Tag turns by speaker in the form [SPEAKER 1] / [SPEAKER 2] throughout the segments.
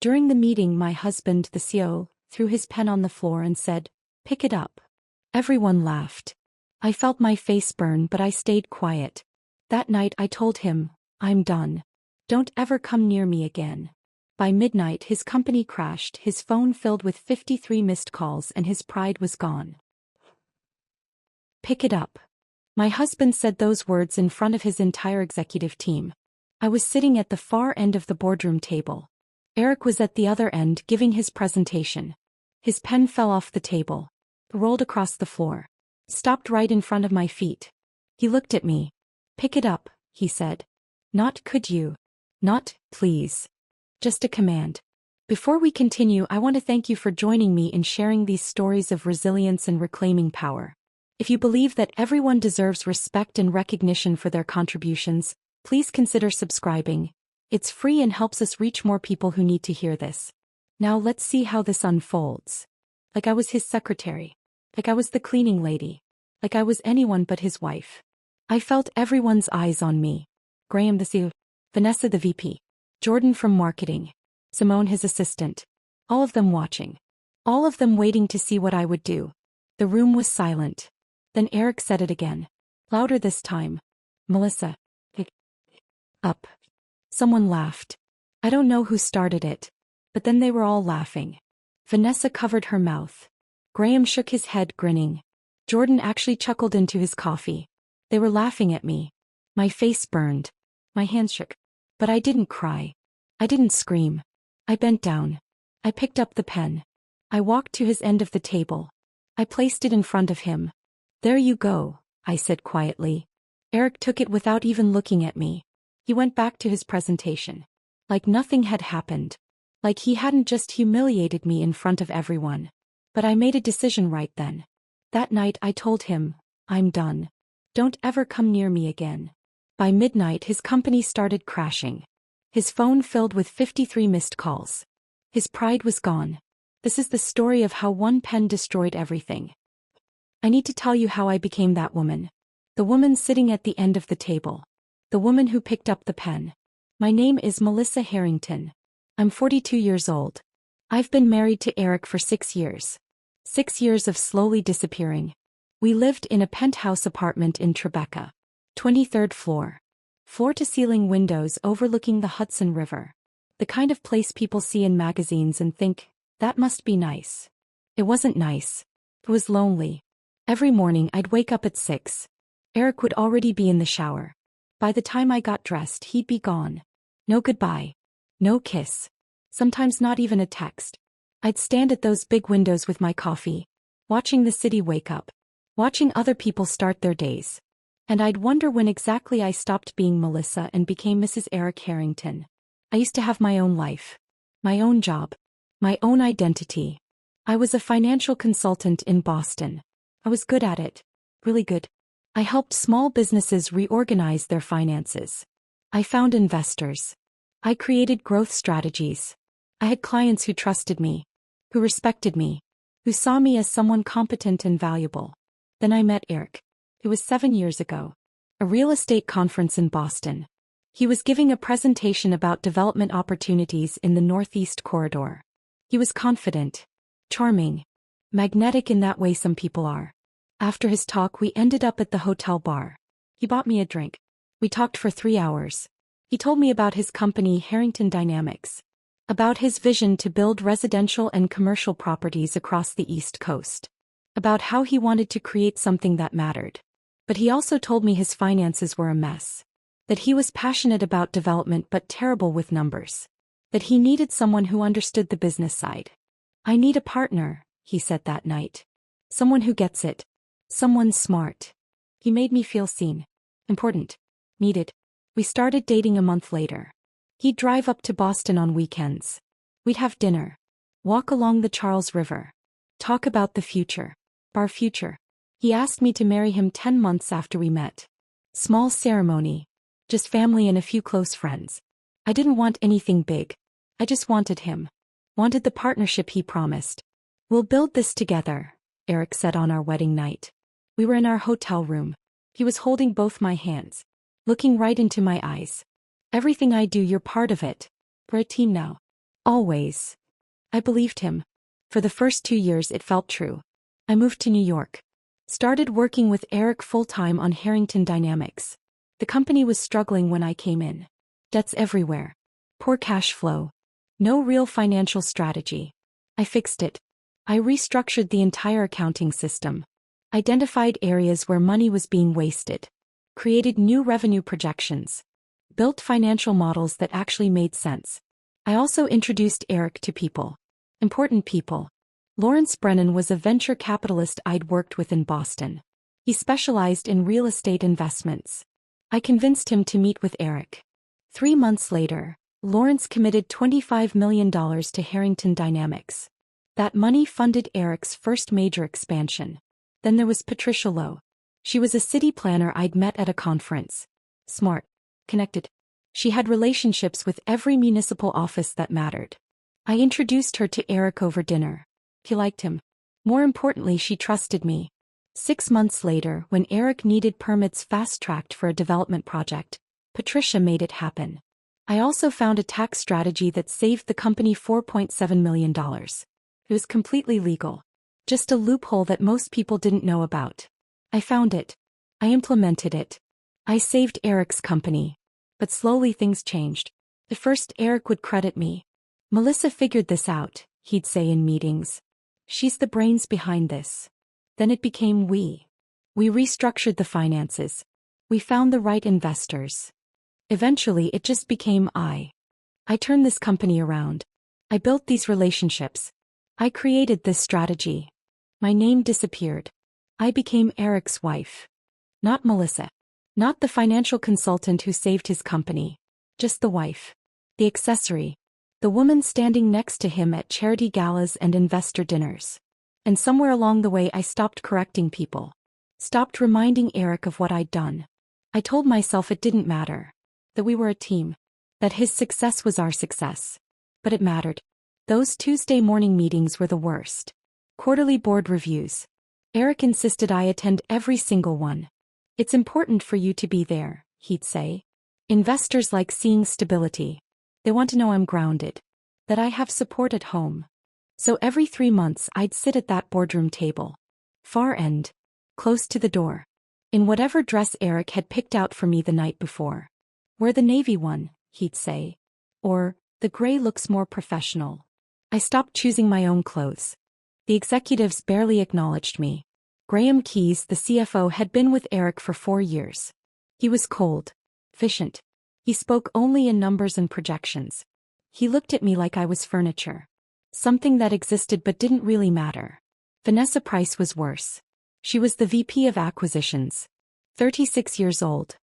[SPEAKER 1] During the meeting, my husband, the CEO, threw his pen on the floor and said, "Pick it up." Everyone laughed. I felt my face burn, but I stayed quiet. That night I told him, "I'm done. Don't ever come near me again." By midnight his company crashed, his phone filled with 53 missed calls, and his pride was gone. Pick it up. My husband said those words in front of his entire executive team. I was sitting at the far end of the boardroom table. Eric was at the other end giving his presentation. His pen fell off the table, rolled across the floor, stopped right in front of my feet. He looked at me. "Pick it up," he said. "Not could you. Not, please. Just a command." Before we continue, I want to thank you for joining me in sharing these stories of resilience and reclaiming power. If you believe that everyone deserves respect and recognition for their contributions, please consider subscribing. It's free and helps us reach more people who need to hear this. Now let's see how this unfolds. Like I was his secretary. Like I was the cleaning lady. Like I was anyone but his wife. I felt everyone's eyes on me. Graham the CEO, Vanessa the VP, Jordan from marketing, Simone his assistant. All of them watching. All of them waiting to see what I would do. The room was silent. Then Eric said it again. Louder this time. "Melissa. Pick up." Someone laughed. I don't know who started it, but then they were all laughing. Vanessa covered her mouth. Graham shook his head, grinning. Jordan actually chuckled into his coffee. They were laughing at me. My face burned. My hands shook. But I didn't cry. I didn't scream. I bent down. I picked up the pen. I walked to his end of the table. I placed it in front of him. "There you go," I said quietly. Eric took it without even looking at me. He went back to his presentation. Like nothing had happened. Like he hadn't just humiliated me in front of everyone. But I made a decision right then. That night I told him, "I'm done. Don't ever come near me again." By midnight his company started crashing. His phone filled with 53 missed calls. His pride was gone. This is the story of how one pen destroyed everything. I need to tell you how I became that woman. The woman sitting at the end of the table. The woman who picked up the pen. My name is Melissa Harrington. I'm 42 years old. I've been married to Eric for 6 years. 6 years of slowly disappearing. We lived in a penthouse apartment in Tribeca. 23rd floor. Floor-to-ceiling windows overlooking the Hudson River. The kind of place people see in magazines and think, that must be nice. It wasn't nice. It was lonely. Every morning I'd wake up at 6. Eric would already be in the shower. By the time I got dressed, he'd be gone. No goodbye. No kiss. Sometimes not even a text. I'd stand at those big windows with my coffee, watching the city wake up, watching other people start their days. And I'd wonder when exactly I stopped being Melissa and became Mrs. Eric Harrington. I used to have my own life, my own job, my own identity. I was a financial consultant in Boston. I was good at it. Really good. I helped small businesses reorganize their finances. I found investors. I created growth strategies. I had clients who trusted me, who respected me, who saw me as someone competent and valuable. Then I met Eric. It was 7 years ago. A real estate conference in Boston. He was giving a presentation about development opportunities in the Northeast Corridor. He was confident, charming, magnetic in that way some people are. After his talk, we ended up at the hotel bar. He bought me a drink. We talked for 3 hours. He told me about his company, Harrington Dynamics, about his vision to build residential and commercial properties across the East Coast, about how he wanted to create something that mattered. But he also told me his finances were a mess, that he was passionate about development but terrible with numbers, that he needed someone who understood the business side. "I need a partner," he said that night. "Someone who gets it. Someone smart." He made me feel seen, important, needed. We started dating a month later. He'd drive up to Boston on weekends. We'd have dinner, walk along the Charles River, talk about the future, our future. He asked me to marry him 10 months after we met. Small ceremony, just family and a few close friends. I didn't want anything big. I just wanted him. Wanted the partnership he promised. "We'll build this together," Eric said on our wedding night. We were in our hotel room. He was holding both my hands, looking right into my eyes. "Everything I do, you're part of it. We're a team now." Always. I believed him. For the first 2 years it felt true. I moved to New York. Started working with Eric full-time on Harrington Dynamics. The company was struggling when I came in. Debts everywhere. Poor cash flow. No real financial strategy. I fixed it. I restructured the entire accounting system. Identified areas where money was being wasted. Created new revenue projections. Built financial models that actually made sense. I also introduced Eric to people. Important people. Lawrence Brennan was a venture capitalist I'd worked with in Boston. He specialized in real estate investments. I convinced him to meet with Eric. 3 months later, Lawrence committed $25 million to Harrington Dynamics. That money funded Eric's first major expansion. Then there was Patricia Lowe. She was a city planner I'd met at a conference. Smart. Connected. She had relationships with every municipal office that mattered. I introduced her to Eric over dinner. He liked him. More importantly, she trusted me. 6 months later, when Eric needed permits fast-tracked for a development project, Patricia made it happen. I also found a tax strategy that saved the company $4.7 million. It was completely legal. Just a loophole that most people didn't know about. I found it. I implemented it. I saved Eric's company. But slowly things changed. At first Eric would credit me. "Melissa figured this out," he'd say in meetings. "She's the brains behind this." Then it became we. We restructured the finances. We found the right investors. Eventually it just became I. I turned this company around. I built these relationships. I created this strategy. My name disappeared. I became Eric's wife. Not Melissa. Not the financial consultant who saved his company. Just the wife. The accessory. The woman standing next to him at charity galas and investor dinners. And somewhere along the way I stopped correcting people. Stopped reminding Eric of what I'd done. I told myself it didn't matter. That we were a team. That his success was our success. But it mattered. Those Tuesday morning meetings were the worst. Quarterly board reviews. Eric insisted I attend every single one. "It's important for you to be there," he'd say. "Investors like seeing stability. They want to know I'm grounded. That I have support at home." So every 3 months I'd sit at that boardroom table. Far end. Close to the door. In whatever dress Eric had picked out for me the night before. "Wear the navy one," he'd say. Or, "The gray looks more professional." I stopped choosing my own clothes. The executives barely acknowledged me. Graham Keyes, the CFO, had been with Eric for 4 years. He was cold. Efficient. He spoke only in numbers and projections. He looked at me like I was furniture. Something that existed but didn't really matter. Vanessa Price was worse. She was the VP of Acquisitions. 36 years old.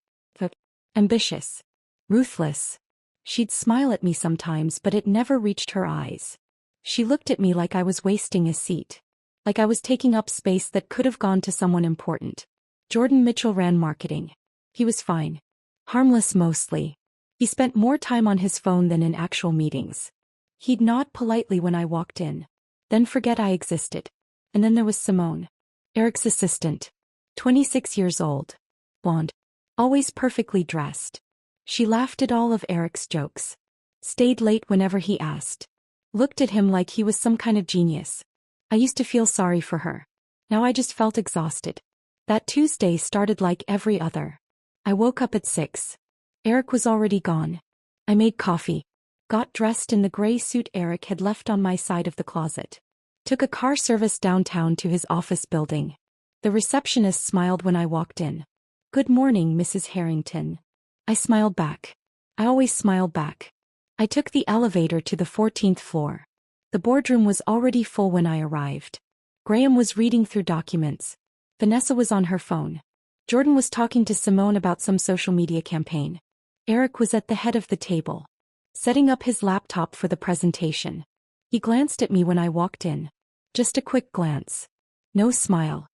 [SPEAKER 1] Ambitious. Ruthless. She'd smile at me sometimes, but it never reached her eyes. She looked at me like I was wasting a seat. Like I was taking up space that could have gone to someone important. Jordan Mitchell ran marketing. He was fine. Harmless mostly. He spent more time on his phone than in actual meetings. He'd nod politely when I walked in. Then forget I existed. And then there was Simone. Eric's assistant. 26 years old. Blonde. Always perfectly dressed. She laughed at all of Eric's jokes. Stayed late whenever he asked. Looked at him like he was some kind of genius. I used to feel sorry for her. Now I just felt exhausted. That Tuesday started like every other. I woke up at 6. Eric was already gone. I made coffee. Got dressed in the gray suit Eric had left on my side of the closet. Took a car service downtown to his office building. The receptionist smiled when I walked in. "Good morning, Mrs. Harrington." I smiled back. I always smiled back. I took the elevator to the 14th floor. The boardroom was already full when I arrived. Graham was reading through documents. Vanessa was on her phone. Jordan was talking to Simone about some social media campaign. Eric was at the head of the table, setting up his laptop for the presentation. He glanced at me when I walked in. Just a quick glance. No smile.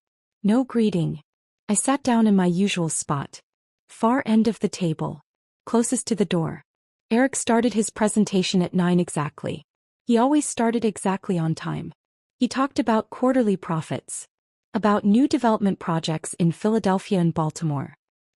[SPEAKER 1] No greeting. I sat down in my usual spot. Far end of the table. Closest to the door. Eric started his presentation at 9 exactly. He always started exactly on time. He talked about quarterly profits. About new development projects in Philadelphia and Baltimore.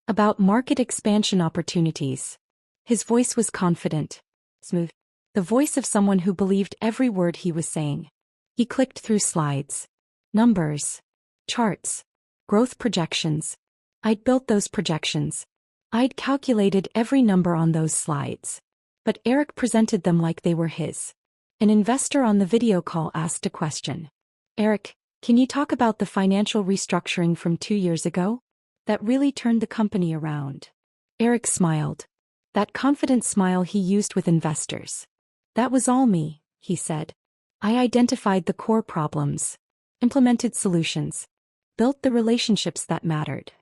[SPEAKER 1] About market expansion opportunities. His voice was confident. Smooth. the voice of someone who believed every word he was saying. He clicked through slides. Numbers. Charts. Growth projections. I'd built those projections. I'd calculated every number on those slides. But Eric presented them like they were his. An investor on the video call asked a question. Eric, can you talk about the financial restructuring from 2 years ago? That really turned the company around. Eric smiled. That confident smile he used with investors. That was all me, he said. I identified the core problems, implemented solutions, built the relationships that mattered.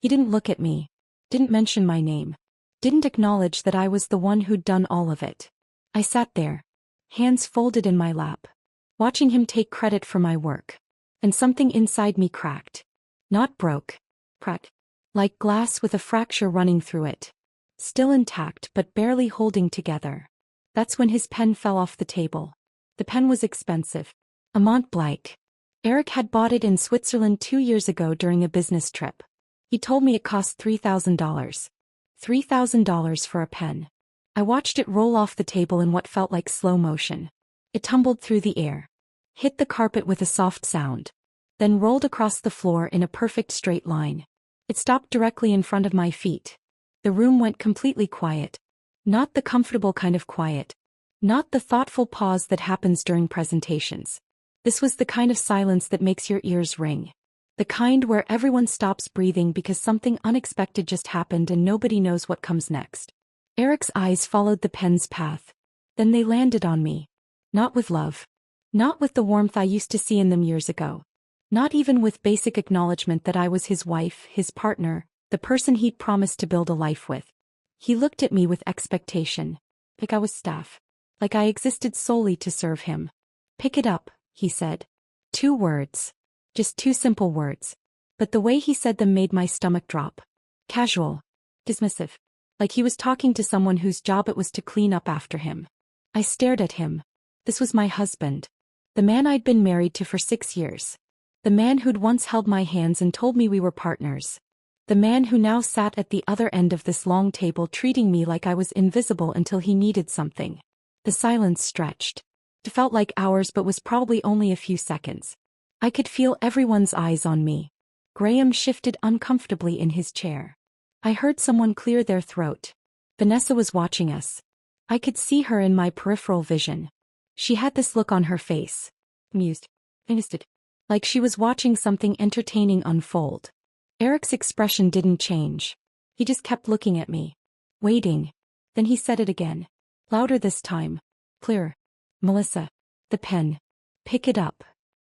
[SPEAKER 1] He didn't look at me, didn't mention my name, didn't acknowledge that I was the one who'd done all of it. I sat there, hands folded in my lap, watching him take credit for my work. And something inside me cracked. Not broke. Cracked. Like glass with a fracture running through it. Still intact but barely holding together. That's when his pen fell off the table. The pen was expensive. A Mont Blanc. Eric had bought it in Switzerland 2 years ago during a business trip. He told me it cost $3,000. $3,000 for a pen. I watched it roll off the table in what felt like slow motion. It tumbled through the air, hit the carpet with a soft sound, then rolled across the floor in a perfect straight line. It stopped directly in front of my feet. The room went completely quiet. Not the comfortable kind of quiet. Not the thoughtful pause that happens during presentations. This was the kind of silence that makes your ears ring. The kind where everyone stops breathing because something unexpected just happened and nobody knows what comes next. Eric's eyes followed the pen's path. Then they landed on me. Not with love. Not with the warmth I used to see in them years ago. Not even with basic acknowledgement that I was his wife, his partner, the person he'd promised to build a life with. He looked at me with expectation. Like I was staff. Like I existed solely to serve him. Pick it up, he said. 2 words. Just 2 simple words. But the way he said them made my stomach drop. Casual. Dismissive. Like he was talking to someone whose job it was to clean up after him. I stared at him. This was my husband. The man I'd been married to for 6 years. The man who'd once held my hands and told me we were partners. The man who now sat at the other end of this long table treating me like I was invisible until he needed something. The silence stretched. It felt like hours but was probably only a few seconds. I could feel everyone's eyes on me. Graham shifted uncomfortably in his chair. I heard someone clear their throat. Vanessa was watching us. I could see her in my peripheral vision. She had this look on her face. Amused. Interested. Like she was watching something entertaining unfold. Eric's expression didn't change. He just kept looking at me. Waiting. Then he said it again. Louder this time. Clearer. Melissa. The pen. Pick it up.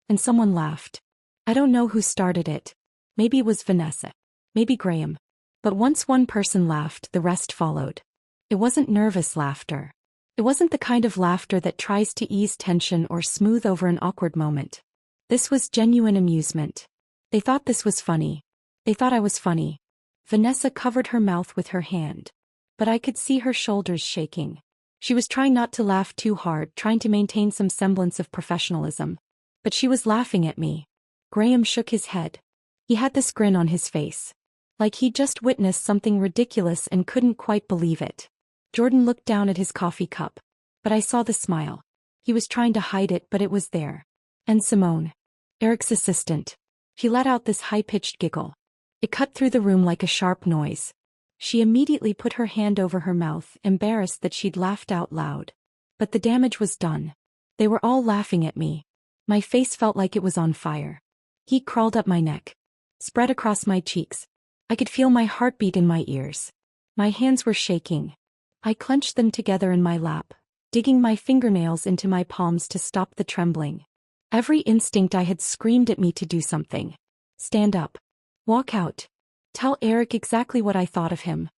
[SPEAKER 1] And someone laughed. I don't know who started it. Maybe it was Vanessa. Maybe Graham. But once one person laughed, the rest followed. It wasn't nervous laughter. It wasn't the kind of laughter that tries to ease tension or smooth over an awkward moment. This was genuine amusement. They thought this was funny. They thought I was funny. Vanessa covered her mouth with her hand. But I could see her shoulders shaking. She was trying not to laugh too hard, trying to maintain some semblance of professionalism. But she was laughing at me. Graham shook his head. He had this grin on his face. Like he'd just witnessed something ridiculous and couldn't quite believe it. Jordan looked down at his coffee cup. But I saw the smile. He was trying to hide it, but it was there. And Simone, Eric's assistant. She let out this high-pitched giggle. It cut through the room like a sharp noise. She immediately put her hand over her mouth, embarrassed that she'd laughed out loud. But the damage was done. They were all laughing at me. My face felt like it was on fire. Heat crawled up my neck. Spread across my cheeks. I could feel my heartbeat in my ears. My hands were shaking. I clenched them together in my lap, digging my fingernails into my palms to stop the trembling. Every instinct I had screamed at me to do something. Stand up. Walk out. Tell Eric exactly what I thought of him.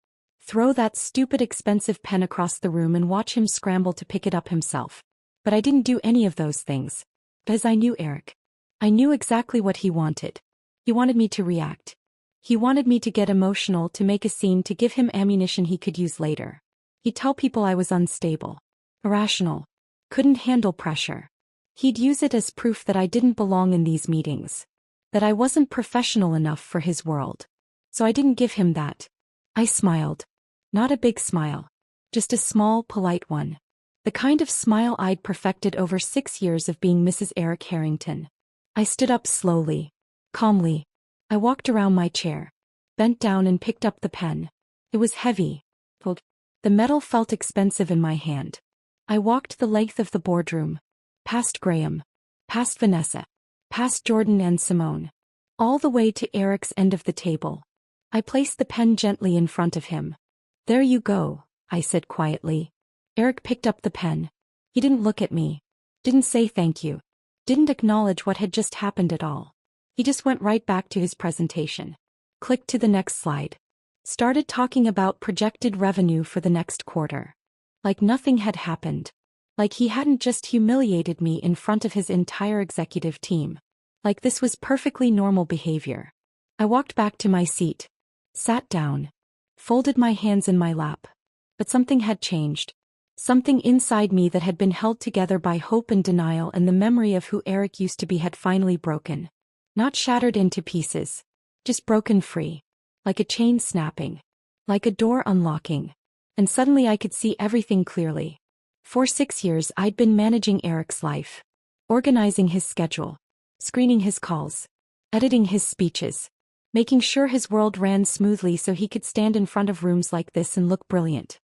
[SPEAKER 1] Throw that stupid expensive pen across the room and watch him scramble to pick it up himself. But I didn't do any of those things. Because I knew Eric. I knew exactly what he wanted. He wanted me to react. He wanted me to get emotional, to make a scene, to give him ammunition he could use later. He'd tell people I was unstable. Irrational. Couldn't handle pressure. He'd use it as proof that I didn't belong in these meetings. That I wasn't professional enough for his world. So I didn't give him that. I smiled. Not a big smile. Just a small, polite one. The kind of smile I'd perfected over 6 years of being Mrs. Eric Harrington. I stood up slowly, calmly. I walked around my chair, bent down and picked up the pen. It was heavy. The metal felt expensive in my hand. I walked the length of the boardroom, past Graham, past Vanessa, past Jordan and Simone, all the way to Eric's end of the table. I placed the pen gently in front of him. "There you go," I said quietly. Eric picked up the pen. He didn't look at me, didn't say thank you, didn't acknowledge what had just happened at all. He just went right back to his presentation. Clicked to the next slide. Started talking about projected revenue for the next quarter. Like nothing had happened. Like he hadn't just humiliated me in front of his entire executive team. Like this was perfectly normal behavior. I walked back to my seat, sat down, folded my hands in my lap. But something had changed. Something inside me that had been held together by hope and denial and the memory of who Eric used to be had finally broken. Not shattered into pieces, just broken free. Like a chain snapping. Like a door unlocking. And suddenly I could see everything clearly. For 6 years I'd been managing Eric's life. Organizing his schedule. Screening his calls. Editing his speeches. Making sure his world ran smoothly so he could stand in front of rooms like this and look brilliant.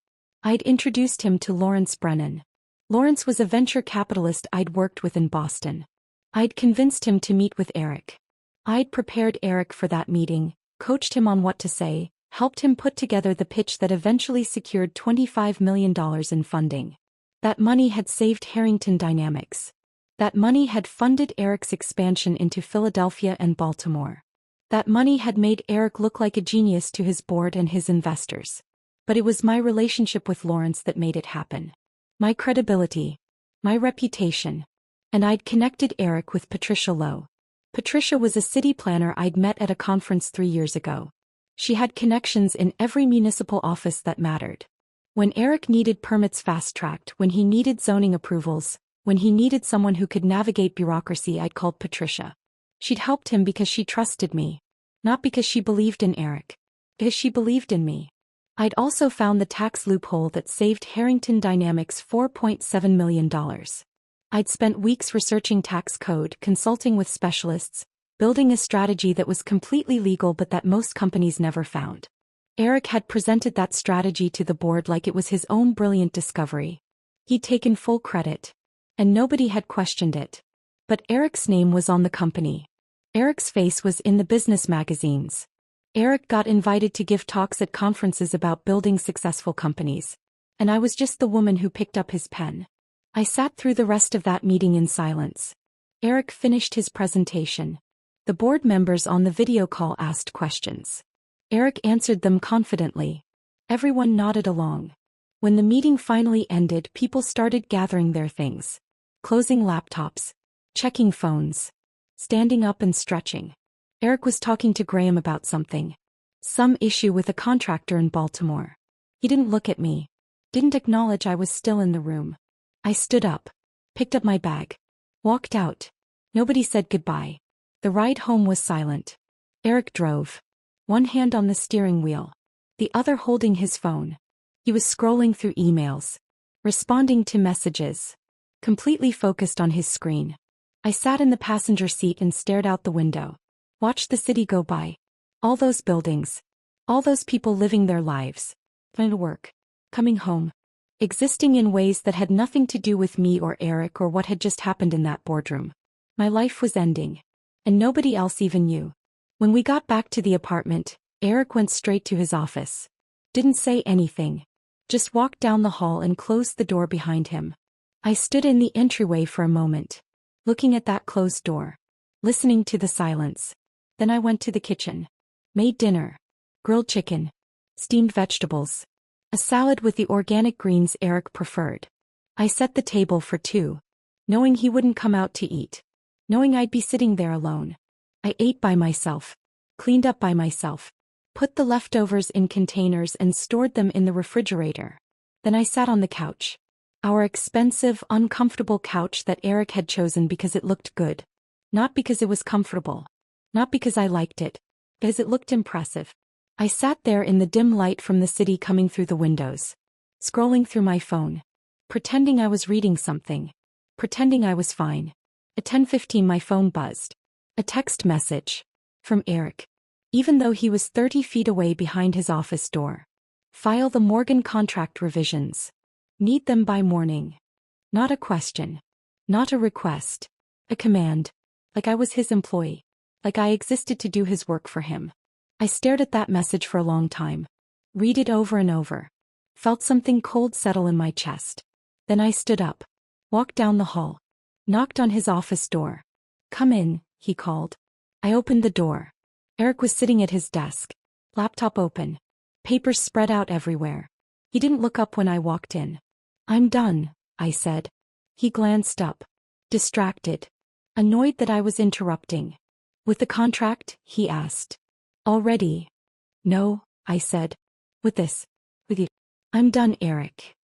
[SPEAKER 1] I'd introduced him to Lawrence Brennan. Lawrence was a venture capitalist I'd worked with in Boston. I'd convinced him to meet with Eric. I'd prepared Eric for that meeting, coached him on what to say, helped him put together the pitch that eventually secured $25 million in funding. That money had saved Harrington Dynamics. That money had funded Eric's expansion into Philadelphia and Baltimore. That money had made Eric look like a genius to his board and his investors. But it was my relationship with Lawrence that made it happen. My credibility. My reputation. And I'd connected Eric with Patricia Lowe. Patricia was a city planner I'd met at a conference 3 years ago. She had connections in every municipal office that mattered. When Eric needed permits fast-tracked, when he needed zoning approvals, when he needed someone who could navigate bureaucracy, I'd called Patricia. She'd helped him because she trusted me. Not because she believed in Eric. Because she believed in me. I'd also found the tax loophole that saved Harrington Dynamics $4.7 million. I'd spent weeks researching tax code, consulting with specialists, building a strategy that was completely legal but that most companies never found. Eric had presented that strategy to the board like it was his own brilliant discovery. He'd taken full credit. And nobody had questioned it. But Eric's name was on the company. Eric's face was in the business magazines. Eric got invited to give talks at conferences about building successful companies. And I was just the woman who picked up his pen. I sat through the rest of that meeting in silence. Eric finished his presentation. The board members on the video call asked questions. Eric answered them confidently. Everyone nodded along. When the meeting finally ended, people started gathering their things. Closing laptops. Checking phones. Standing up and stretching. Eric was talking to Graham about something. Some issue with a contractor in Baltimore. He didn't look at me. Didn't acknowledge I was still in the room. I stood up. Picked up my bag. Walked out. Nobody said goodbye. The ride home was silent. Eric drove. One hand on the steering wheel. The other holding his phone. He was scrolling through emails. Responding to messages. Completely focused on his screen. I sat in the passenger seat and stared out the window. Watched the city go by. All those buildings. All those people living their lives. Going to work. Coming home. Existing in ways that had nothing to do with me or Eric or what had just happened in that boardroom. My life was ending. And nobody else even knew. When we got back to the apartment, Eric went straight to his office. Didn't say anything. Just walked down the hall and closed the door behind him. I stood in the entryway for a moment. Looking at that closed door. Listening to the silence. Then I went to the kitchen. Made dinner. Grilled chicken. Steamed vegetables. A salad with the organic greens Eric preferred. I set the table for 2. Knowing he wouldn't come out to eat. Knowing I'd be sitting there alone. I ate by myself. Cleaned up by myself. Put the leftovers in containers and stored them in the refrigerator. Then I sat on the couch. Our expensive, uncomfortable couch that Eric had chosen because it looked good. Not because it was comfortable. Not because I liked it. Because it looked impressive. I sat there in the dim light from the city coming through the windows. Scrolling through my phone. pretending I was reading something. Pretending I was fine. At 10:15 my phone buzzed. A text message. From Eric. Even though he was 30 feet away behind his office door. File the Morgan contract revisions. Need them by morning. Not a question. Not a request. A command. Like I was his employee. Like I existed to do his work for him. I stared at that message for a long time. Read it over and over. Felt something cold settle in my chest. Then I stood up. Walked down the hall. Knocked on his office door. Come in, he called. I opened the door. Eric was sitting at his desk. Laptop open. Papers spread out everywhere. He didn't look up when I walked in. I'm done, I said. He glanced up. Distracted. Annoyed that I was interrupting. With the contract, he asked. Already? No, I said. With this. With you. I'm done, Eric.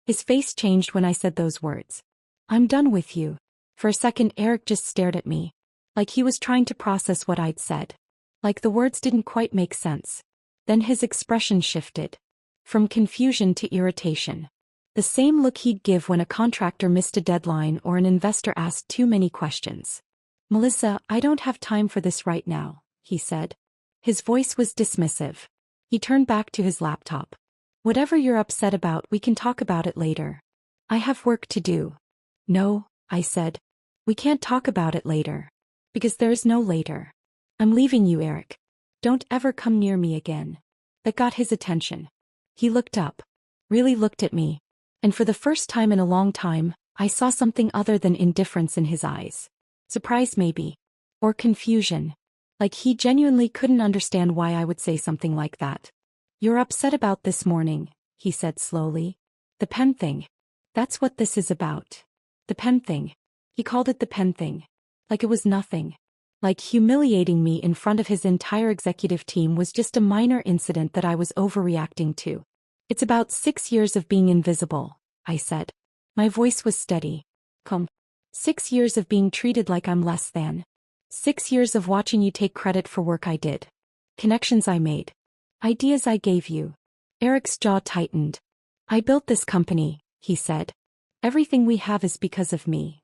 [SPEAKER 1] His face changed when I said those words. I'm done with you. For a second Eric just stared at me. Like he was trying to process what I'd said. Like the words didn't quite make sense. Then his expression shifted. From confusion to irritation. The same look he'd give when a contractor missed a deadline or an investor asked too many questions. Melissa, I don't have time for this right now, he said. His voice was dismissive. He turned back to his laptop. Whatever you're upset about, we can talk about it later. I have work to do. No, I said. We can't talk about it later. Because there's no later. I'm leaving you, Eric. Don't ever come near me again. That got his attention. He looked up. Really looked at me. And for the first time in a long time, I saw something other than indifference in his eyes. Surprise maybe. Or confusion. Like he genuinely couldn't understand why I would say something like that. You're upset about this morning, he said slowly. The pen thing. That's what this is about. The pen thing. He called it the pen thing. Like it was nothing. Like humiliating me in front of his entire executive team was just a minor incident that I was overreacting to. It's about 6 years of being invisible, I said. My voice was steady. Come. 6 years of being treated like I'm less than. 6 years of watching you take credit for work I did. Connections I made. Ideas I gave you. Eric's jaw tightened. I built this company, he said. Everything we have is because of me.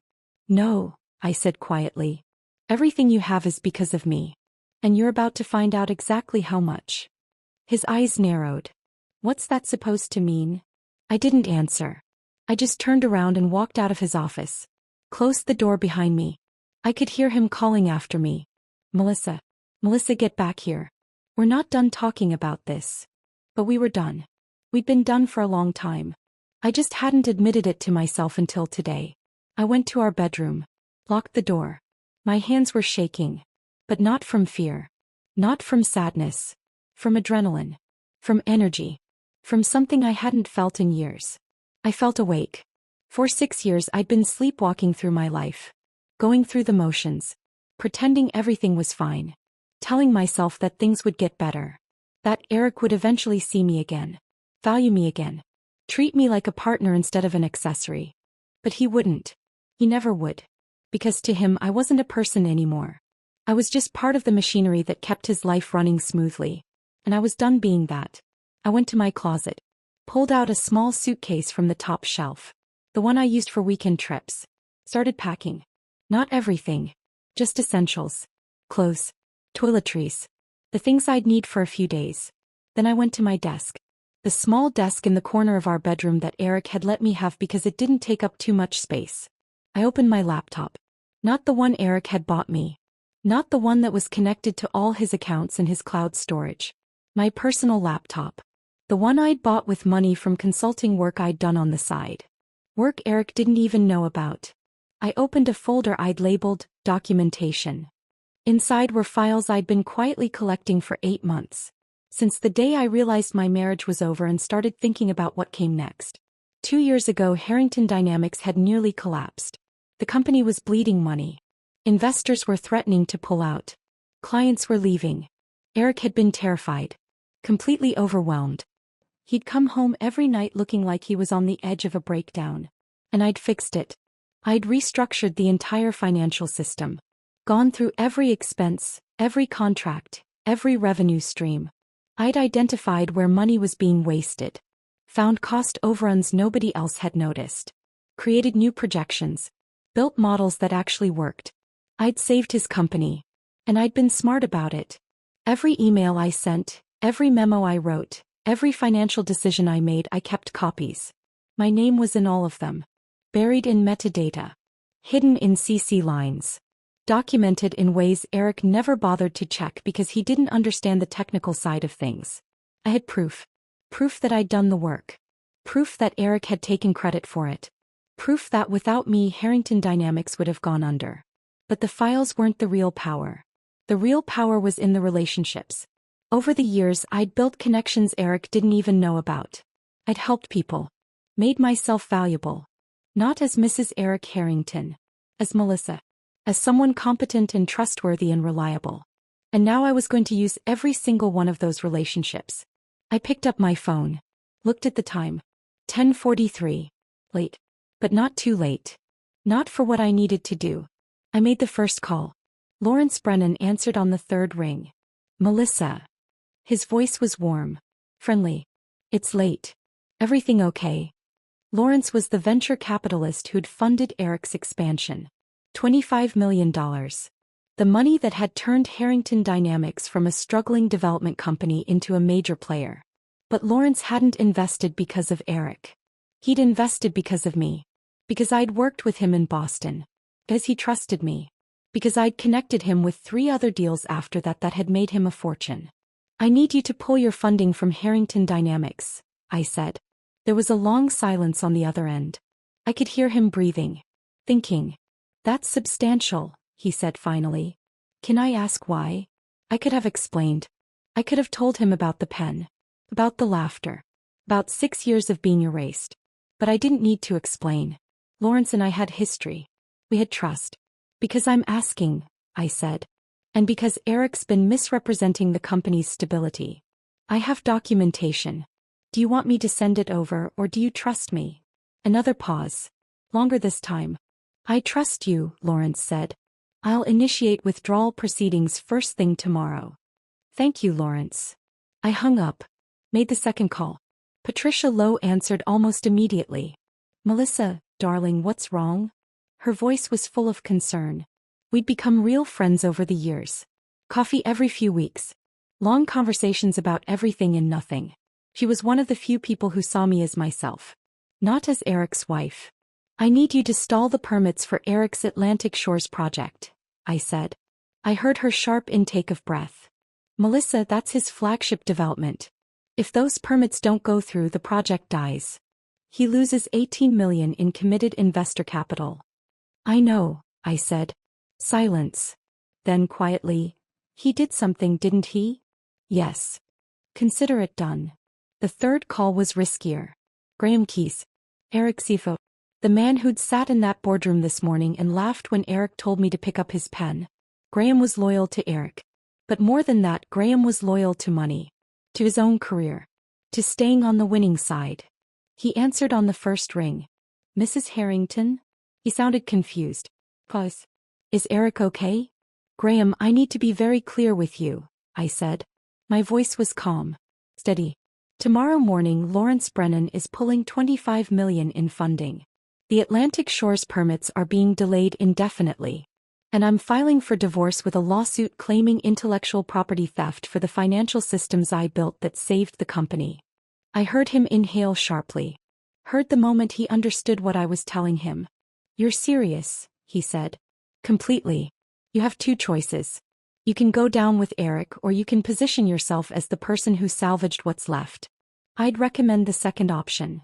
[SPEAKER 1] No, I said quietly. Everything you have is because of me. And you're about to find out exactly how much. His eyes narrowed. What's that supposed to mean? I didn't answer. I just turned around and walked out of his office. Closed the door behind me. I could hear him calling after me. Melissa. Melissa, get back here. We're not done talking about this. But we were done. We'd been done for a long time. I just hadn't admitted it to myself until today. I went to our bedroom. Locked the door. My hands were shaking. But not from fear. Not from sadness. From adrenaline. From energy. From something I hadn't felt in years. I felt awake. For 6 years I'd been sleepwalking through my life. Going through the motions. Pretending everything was fine. Telling myself that things would get better. That Eric would eventually see me again. Value me again. Treat me like a partner instead of an accessory. But he wouldn't. He never would. Because to him I wasn't a person anymore. I was just part of the machinery that kept his life running smoothly. And I was done being that. I went to my closet. Pulled out a small suitcase from the top shelf. The one I used for weekend trips. Started packing. Not everything. Just essentials. Clothes. Toiletries. The things I'd need for a few days. Then I went to my desk. The small desk in the corner of our bedroom that Eric had let me have because it didn't take up too much space. I opened my laptop. Not the one Eric had bought me. Not the one that was connected to all his accounts and his cloud storage. My personal laptop. The one I'd bought with money from consulting work I'd done on the side. Work Eric didn't even know about. I opened a folder I'd labeled Documentation. Inside were files I'd been quietly collecting for 8 months. Since the day I realized my marriage was over and started thinking about what came next. 2 years ago Harrington Dynamics had nearly collapsed. The company was bleeding money. Investors were threatening to pull out. Clients were leaving. Eric had been terrified. Completely overwhelmed. He'd come home every night looking like he was on the edge of a breakdown. And I'd fixed it. I'd restructured the entire financial system. Gone through every expense, every contract, every revenue stream. I'd identified where money was being wasted. Found cost overruns nobody else had noticed. created new projections, built models that actually worked. I'd saved his company. And I'd been smart about it. Every email I sent, every memo I wrote, every financial decision I made, I kept copies. My name was in all of them. Buried in metadata. Hidden in CC lines. Documented in ways Eric never bothered to check because he didn't understand the technical side of things. I had proof. Proof that I'd done the work. Proof that Eric had taken credit for it. Proof that without me, Harrington Dynamics would have gone under. But the files weren't the real power. The real power was in the relationships. Over the years, I'd built connections Eric didn't even know about. I'd helped people. Made myself valuable. Not as Mrs. Eric Harrington. As Melissa. As someone competent and trustworthy and reliable. And now I was going to use every single one of those relationships. I picked up my phone. Looked at the time. 10:43. Late. But not too late. Not for what I needed to do. I made the first call. Lawrence Brennan answered on the third ring. Melissa. His voice was warm. Friendly. It's late. Everything okay? Lawrence was the venture capitalist who'd funded Eric's expansion. $25 million. The money that had turned Harrington Dynamics from a struggling development company into a major player. But Lawrence hadn't invested because of Eric. He'd invested because of me. Because I'd worked with him in Boston. Because he trusted me. Because I'd connected him with 3 other deals after that had made him a fortune. I need you to pull your funding from Harrington Dynamics, I said. There was a long silence on the other end. I could hear him breathing. Thinking. That's substantial, he said finally. Can I ask why? I could have explained. I could have told him about the pen. About the laughter. About 6 years of being erased. But I didn't need to explain. Lawrence and I had history. We had trust. Because I'm asking, I said. And because Eric's been misrepresenting the company's stability. I have documentation. Do you want me to send it over or do you trust me? Another pause. Longer this time. I trust you, Lawrence said. I'll initiate withdrawal proceedings first thing tomorrow. Thank you, Lawrence. I hung up. Made the second call. Patricia Lowe answered almost immediately. Melissa, darling, what's wrong? Her voice was full of concern. We'd become real friends over the years. Coffee every few weeks. Long conversations about everything and nothing. She was one of the few people who saw me as myself. Not as Eric's wife. I need you to stall the permits for Eric's Atlantic Shores project, I said. I heard her sharp intake of breath. Melissa, that's his flagship development. If those permits don't go through, the project dies. He loses $18 million in committed investor capital. I know, I said. Silence. Then quietly, he did something, didn't he? Yes. Consider it done. The third call was riskier. Graham Keyes. Eric Sifo. The man who'd sat in that boardroom this morning and laughed when Eric told me to pick up his pen. Graham was loyal to Eric. But more than that, Graham was loyal to money. To his own career. To staying on the winning side. He answered on the first ring. Mrs. Harrington? He sounded confused. Pause. Is Eric okay? Graham, I need to be very clear with you, I said. My voice was calm. Steady. Tomorrow morning Lawrence Brennan is pulling $25 million in funding. The Atlantic Shores permits are being delayed indefinitely. And I'm filing for divorce with a lawsuit claiming intellectual property theft for the financial systems I built that saved the company. I heard him inhale sharply. Heard the moment he understood what I was telling him. You're serious, he said. Completely. You have 2 choices. You can go down with Eric or you can position yourself as the person who salvaged what's left. I'd recommend the second option.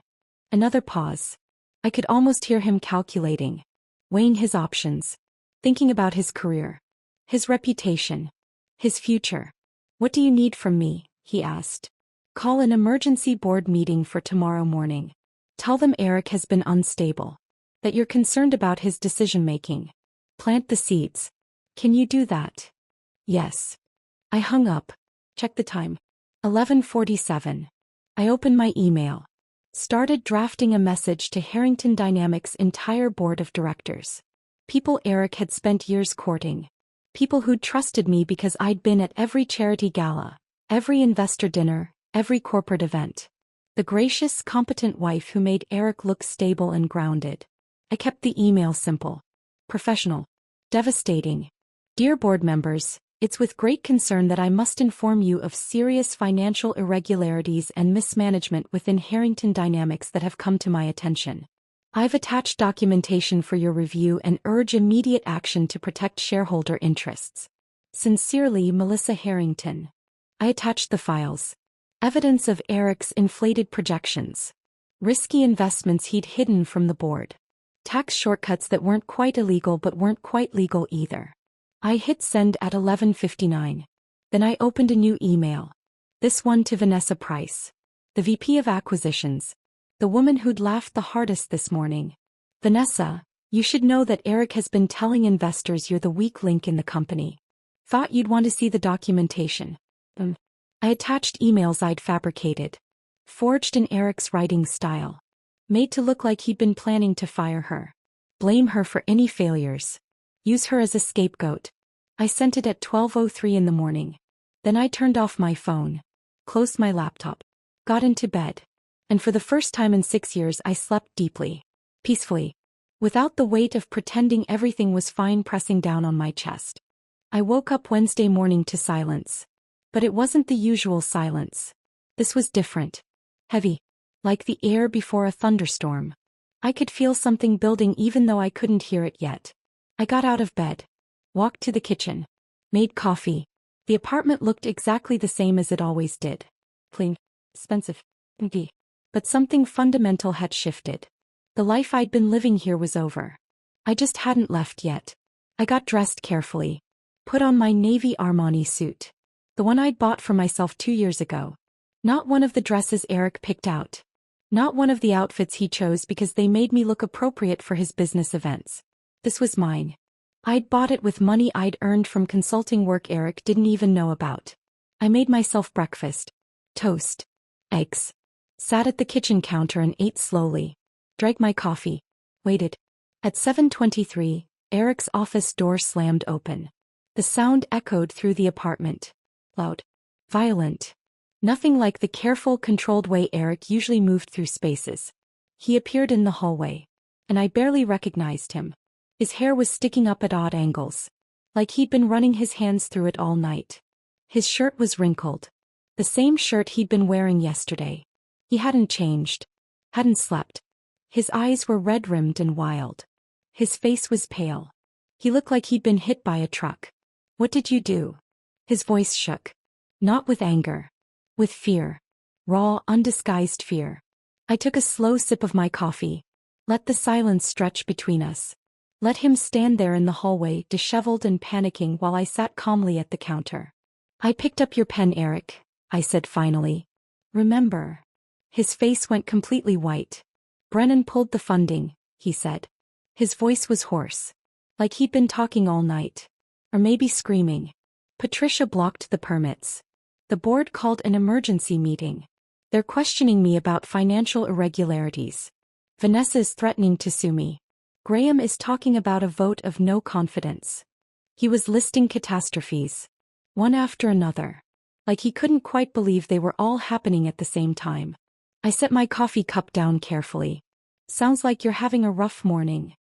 [SPEAKER 1] Another pause. I could almost hear him calculating. Weighing his options. Thinking about his career. His reputation. His future. What do you need from me? He asked. Call an emergency board meeting for tomorrow morning. Tell them Eric has been unstable. That you're concerned about his decision-making. Plant the seeds. Can you do that? Yes. I hung up. Check the time. 11:47. I opened my email. Started drafting a message to Harrington Dynamics' entire board of directors. People Eric had spent years courting. People who'd trusted me because I'd been at every charity gala, every investor dinner, every corporate event. The gracious, competent wife who made Eric look stable and grounded. I kept the email simple, professional, devastating. Dear board members, it's with great concern that I must inform you of serious financial irregularities and mismanagement within Harrington Dynamics that have come to my attention. I've attached documentation for your review and urge immediate action to protect shareholder interests. Sincerely, Melissa Harrington. I attached the files. Evidence of Eric's inflated projections. Risky investments he'd hidden from the board. Tax shortcuts that weren't quite illegal but weren't quite legal either. I hit send at 11:59. Then I opened a new email. This one to Vanessa Price, the VP of Acquisitions, the woman who'd laughed the hardest this morning. Vanessa, you should know that Eric has been telling investors you're the weak link in the company. Thought you'd want to see the documentation. I attached emails I'd fabricated. Forged in Eric's writing style. Made to look like he'd been planning to fire her. Blame her for any failures. Use her as a scapegoat. I sent it at 12:03 in the morning. Then I turned off my phone. Closed my laptop. Got into bed. And for the first time in 6 years I slept deeply. Peacefully. Without the weight of pretending everything was fine pressing down on my chest. I woke up Wednesday morning to silence. But it wasn't the usual silence. This was different. Heavy. Like the air before a thunderstorm. I could feel something building even though I couldn't hear it yet. I got out of bed. Walked to the kitchen. Made coffee. The apartment looked exactly the same as it always did. Clean. Expensive. Empty. But something fundamental had shifted. The life I'd been living here was over. I just hadn't left yet. I got dressed carefully. Put on my navy Armani suit. The one I'd bought for myself 2 years ago. Not one of the dresses Eric picked out. Not one of the outfits he chose because they made me look appropriate for his business events. This was mine. I'd bought it with money I'd earned from consulting work Eric didn't even know about. I made myself breakfast. Toast. Eggs. Sat at the kitchen counter and ate slowly. Drank my coffee. Waited. At 7:23, Eric's office door slammed open. The sound echoed through the apartment. Loud. Violent. Nothing like the careful, controlled way Eric usually moved through spaces. He appeared in the hallway. And I barely recognized him. His hair was sticking up at odd angles. Like he'd been running his hands through it all night. His shirt was wrinkled. The same shirt he'd been wearing yesterday. He hadn't changed. Hadn't slept. His eyes were red-rimmed and wild. His face was pale. He looked like he'd been hit by a truck. What did you do? His voice shook. Not with anger. With fear. Raw, undisguised fear. I took a slow sip of my coffee. Let the silence stretch between us. Let him stand there in the hallway, disheveled and panicking while I sat calmly at the counter. I picked up your pen, Eric, I said finally. Remember. His face went completely white. Brennan pulled the funding, he said. His voice was hoarse. Like he'd been talking all night. Or maybe screaming. Patricia blocked the permits. The board called an emergency meeting. They're questioning me about financial irregularities. Vanessa's threatening to sue me. Graham is talking about a vote of no confidence. He was listing catastrophes. One after another. Like he couldn't quite believe they were all happening at the same time. I set my coffee cup down carefully. Sounds like you're having a rough morning.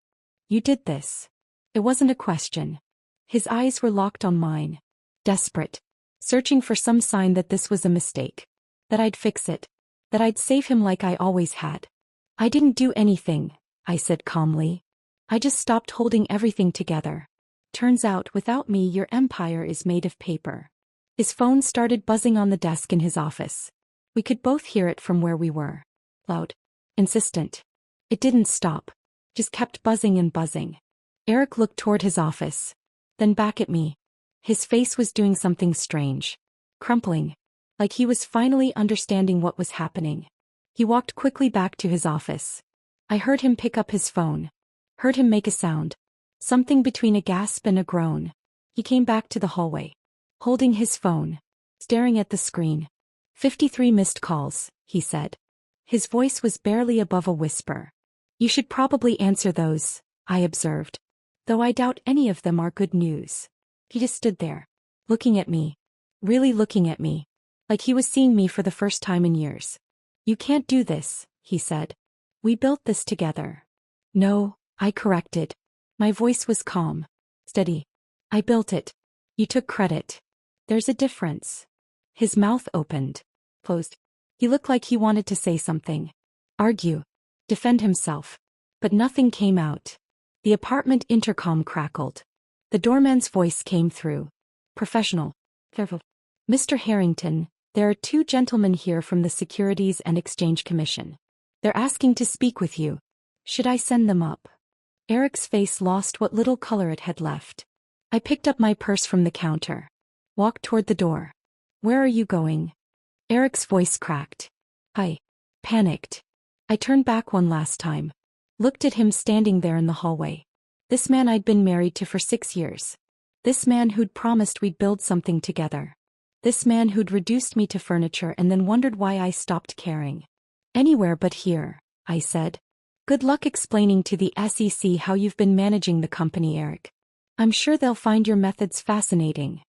[SPEAKER 1] You did this. It wasn't a question. His eyes were locked on mine. Desperate. Searching for some sign that this was a mistake. That I'd fix it. That I'd save him like I always had. I didn't do anything, I said calmly. I just stopped holding everything together. Turns out without me your empire is made of paper. His phone started buzzing on the desk in his office. We could both hear it from where we were. Loud. Insistent. It didn't stop. Just kept buzzing and buzzing. Eric looked toward his office. Then back at me. His face was doing something strange. Crumpling. Like he was finally understanding what was happening. He walked quickly back to his office. I heard him pick up his phone. Heard him make a sound. Something between a gasp and a groan. He came back to the hallway. Holding his phone. Staring at the screen. 53 missed calls, he said. His voice was barely above a whisper. You should probably answer those, I observed. Though I doubt any of them are good news. He just stood there. Looking at me. Really looking at me. Like he was seeing me for the first time in years. You can't do this, he said. We built this together. No, I corrected. My voice was calm. Steady. I built it. You took credit. There's a difference. His mouth opened. Closed. He looked like he wanted to say something. Argue. Defend himself. But nothing came out. The apartment intercom crackled. The doorman's voice came through. Professional. Careful. Mr. Harrington, there are 2 gentlemen here from the Securities and Exchange Commission. They're asking to speak with you. Should I send them up? Eric's face lost what little color it had left. I picked up my purse from the counter. Walked toward the door. Where are you going? Eric's voice cracked. I panicked. I turned back one last time. Looked at him standing there in the hallway. This man I'd been married to for 6 years. This man who'd promised we'd build something together. This man who'd reduced me to furniture and then wondered why I stopped caring. Anywhere but here, I said. Good luck explaining to the SEC how you've been managing the company, Eric. I'm sure they'll find your methods fascinating.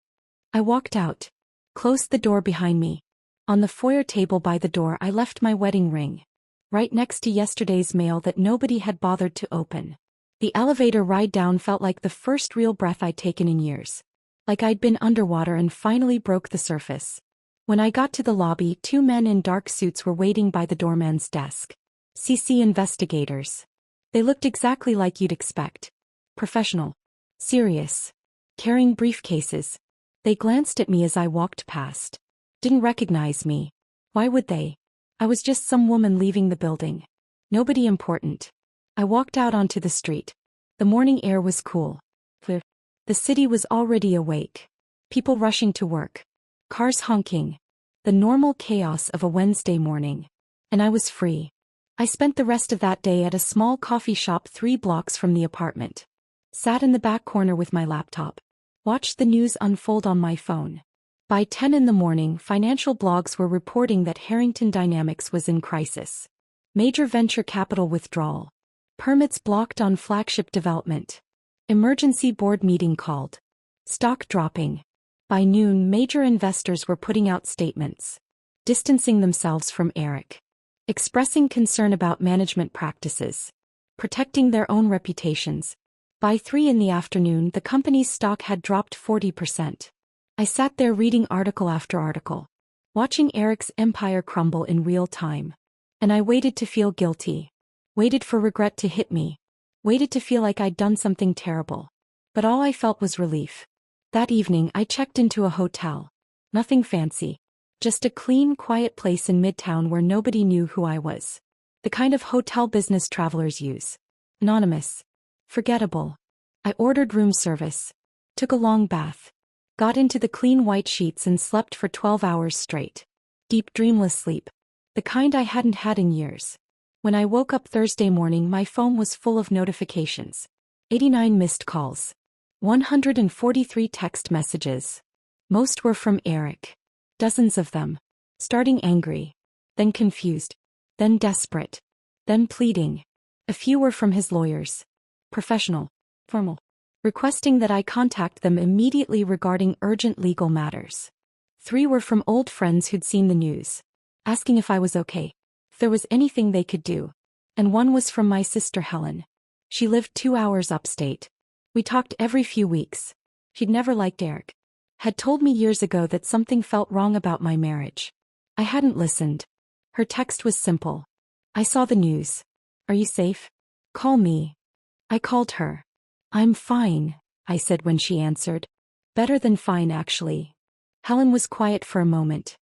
[SPEAKER 1] I walked out. Closed the door behind me. On the foyer table by the door I left my wedding ring. Right next to yesterday's mail that nobody had bothered to open. The elevator ride down felt like the first real breath I'd taken in years. Like I'd been underwater and finally broke the surface. When I got to the lobby, 2 men in dark suits were waiting by the doorman's desk. CC investigators. They looked exactly like you'd expect. Professional. Serious. Carrying briefcases. They glanced at me as I walked past. Didn't recognize me. Why would they? I was just some woman leaving the building. Nobody important. I walked out onto the street. The morning air was cool. Clear. The city was already awake. People rushing to work. Cars honking. The normal chaos of a Wednesday morning. And I was free. I spent the rest of that day at a small coffee shop 3 blocks from the apartment. Sat in the back corner with my laptop. Watched the news unfold on my phone. By 10 in the morning, financial blogs were reporting that Harrington Dynamics was in crisis. Major venture capital withdrawal. Permits blocked on flagship development. Emergency board meeting called. Stock dropping. By noon, major investors were putting out statements. Distancing themselves from Eric. Expressing concern about management practices. Protecting their own reputations. By 3 in the afternoon, the company's stock had dropped 40%. I sat there reading article after article. Watching Eric's empire crumble in real time. And I waited to feel guilty. Waited for regret to hit me. Waited to feel like I'd done something terrible. But all I felt was relief. That evening I checked into a hotel. Nothing fancy. Just a clean, quiet place in Midtown where nobody knew who I was. The kind of hotel business travelers use. Anonymous. Forgettable. I ordered room service. Took a long bath. Got into the clean white sheets and slept for 12 hours straight. Deep dreamless sleep. The kind I hadn't had in years. When I woke up Thursday morning, my phone was full of notifications. 89 missed calls. 143 text messages. Most were from Eric. Dozens of them. Starting angry. Then confused. Then desperate. Then pleading. A few were from his lawyers. Professional. Formal. Requesting that I contact them immediately regarding urgent legal matters. 3 were from old friends who'd seen the news. Asking if I was okay. If there was anything they could do. And 1 was from my sister Helen. She lived 2 hours upstate. We talked every few weeks. She'd never liked Eric. Had told me years ago that something felt wrong about my marriage. I hadn't listened. Her text was simple. I saw the news. Are you safe? Call me. I called her. I'm fine, I said when she answered. Better than fine, actually. Helen was quiet for a moment.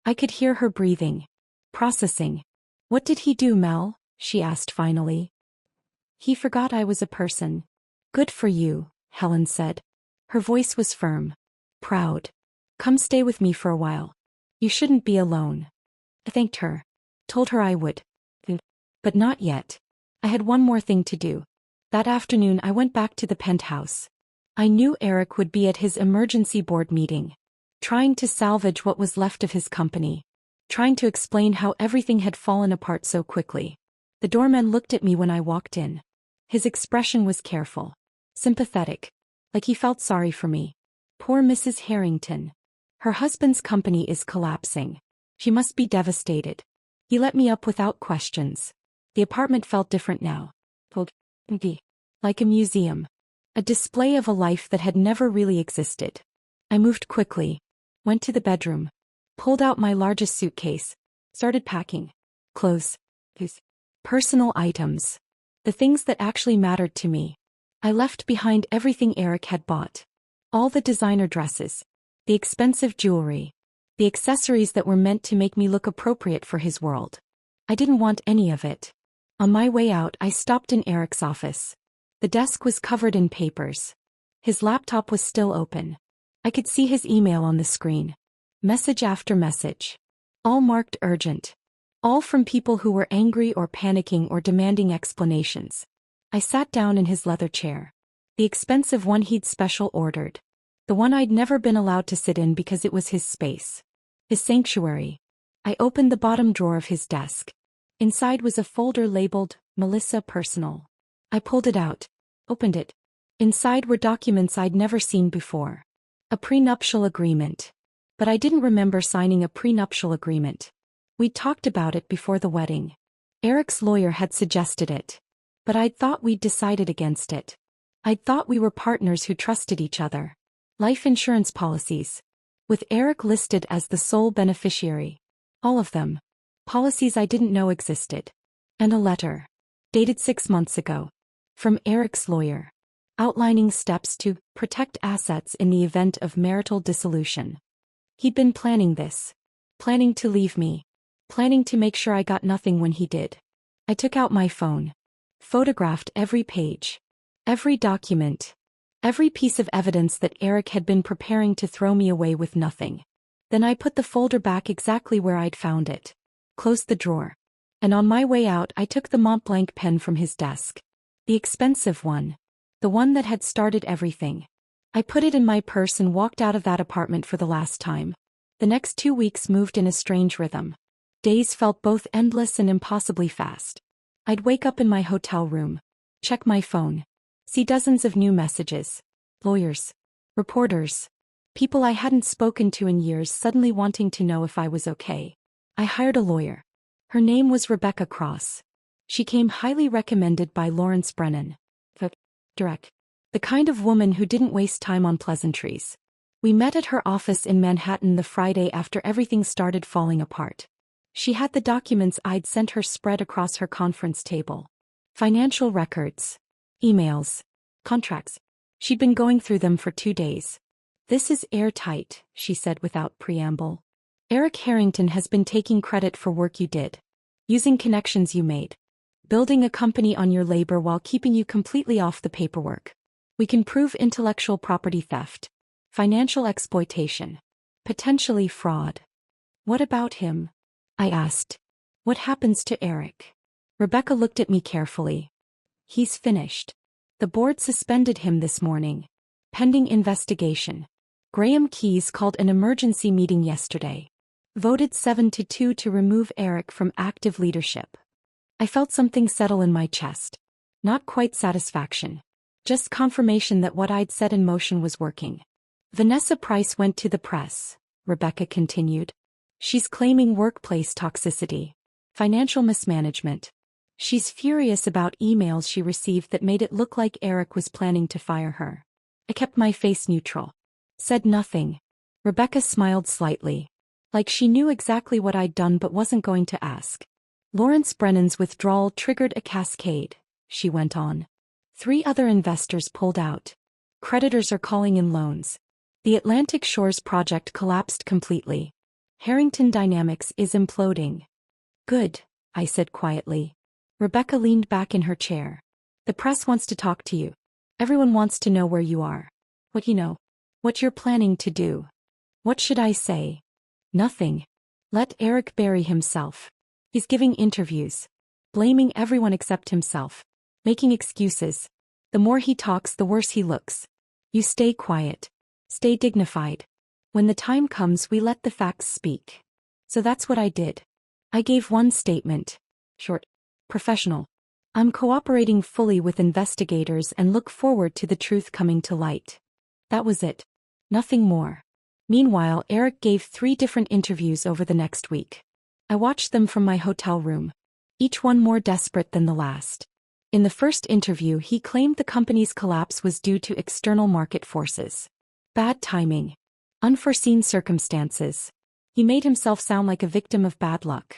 [SPEAKER 1] I could hear her breathing. Processing. What did he do, Mel? She asked finally. He forgot I was a person. Good for you, Helen said. Her voice was firm. Proud. Come stay with me for a while. You shouldn't be alone. I thanked her. Told her I would. But not yet. I had one more thing to do. That afternoon I went back to the penthouse. I knew Eric would be at his emergency board meeting. Trying to salvage what was left of his company. Trying to explain how everything had fallen apart so quickly. The doorman looked at me when I walked in. His expression was careful. Sympathetic. Like he felt sorry for me. Poor Mrs. Harrington. Her husband's company is collapsing. She must be devastated. He let me up without questions. The apartment felt different now. Told me. like a museum. A display of a life that had never really existed. I moved quickly, went to the bedroom, pulled out my largest suitcase, started packing. Clothes. Personal items. The things that actually mattered to me. I left behind everything Eric had bought. All the designer dresses. The expensive jewelry. The accessories that were meant to make me look appropriate for his world. I didn't want any of it. On my way out, I stopped in Eric's office. The desk was covered in papers. His laptop was still open. I could see his email on the screen. Message after message. All marked urgent. All from people who were angry or panicking or demanding explanations. I sat down in his leather chair. The expensive one he'd special ordered. The one I'd never been allowed to sit in because it was his space. His sanctuary. I opened the bottom drawer of his desk. Inside was a folder labeled, Melissa Personal. I pulled it out. Opened it. Inside were documents I'd never seen before. A prenuptial agreement. But I didn't remember signing a prenuptial agreement. We'd talked about it before the wedding. Eric's lawyer had suggested it. But I'd thought we'd decided against it. I'd thought we were partners who trusted each other. Life insurance policies. With Eric listed as the sole beneficiary. All of them. Policies I didn't know existed. And a letter. Dated 6 months ago. From Eric's lawyer. Outlining steps to protect assets in the event of marital dissolution. He'd been planning this. Planning to leave me. Planning to make sure I got nothing when he did. I took out my phone. Photographed every page. Every document. Every piece of evidence that Eric had been preparing to throw me away with nothing. Then I put the folder back exactly where I'd found it. Closed the drawer. And on my way out I took the Mont Blanc pen from his desk. The expensive one. The one that had started everything. I put it in my purse and walked out of that apartment for the last time. The next 2 weeks moved in a strange rhythm. Days felt both endless and impossibly fast. I'd wake up in my hotel room. Check my phone. See dozens of new messages. Lawyers. Reporters. People I hadn't spoken to in years suddenly wanting to know if I was okay. I hired a lawyer. Her name was Rebecca Cross. She came highly recommended by Lawrence Brennan. The kind of woman who didn't waste time on pleasantries. We met at her office in Manhattan the Friday after everything started falling apart. She had the documents I'd sent her spread across her conference table. Financial records. Emails. Contracts. She'd been going through them for 2 days. This is airtight, she said without preamble. Eric Harrington has been taking credit for work you did. Using connections you made. Building a company on your labor while keeping you completely off the paperwork. We can prove intellectual property theft. Financial exploitation. Potentially fraud. What about him? I asked. What happens to Eric? Rebecca looked at me carefully. He's finished. The board suspended him this morning. Pending investigation. Graham Keyes called an emergency meeting yesterday. Voted 7-2 to remove Eric from active leadership. I felt something settle in my chest. Not quite satisfaction. Just confirmation that what I'd set in motion was working. Vanessa Price went to the press, Rebecca continued. She's claiming workplace toxicity. Financial mismanagement. She's furious about emails she received that made it look like Eric was planning to fire her. I kept my face neutral. Said nothing. Rebecca smiled slightly. Like she knew exactly what I'd done but wasn't going to ask. Lawrence Brennan's withdrawal triggered a cascade, she went on. 3 other investors pulled out. Creditors are calling in loans. The Atlantic Shores project collapsed completely. Harrington Dynamics is imploding. Good, I said quietly. Rebecca leaned back in her chair. The press wants to talk to you. Everyone wants to know where you are. What you know. What you're planning to do. What should I say? Nothing. Let Eric bury himself. He's giving interviews. Blaming everyone except himself. Making excuses. The more he talks, the worse he looks. You stay quiet. Stay dignified. When the time comes, we let the facts speak. So that's what I did. I gave one statement. Short. Professional. I'm cooperating fully with investigators and look forward to the truth coming to light. That was it. Nothing more. Meanwhile, Eric gave 3 different interviews over the next week. I watched them from my hotel room. Each one more desperate than the last. In the first interview, he claimed the company's collapse was due to external market forces. Bad timing. Unforeseen circumstances. He made himself sound like a victim of bad luck.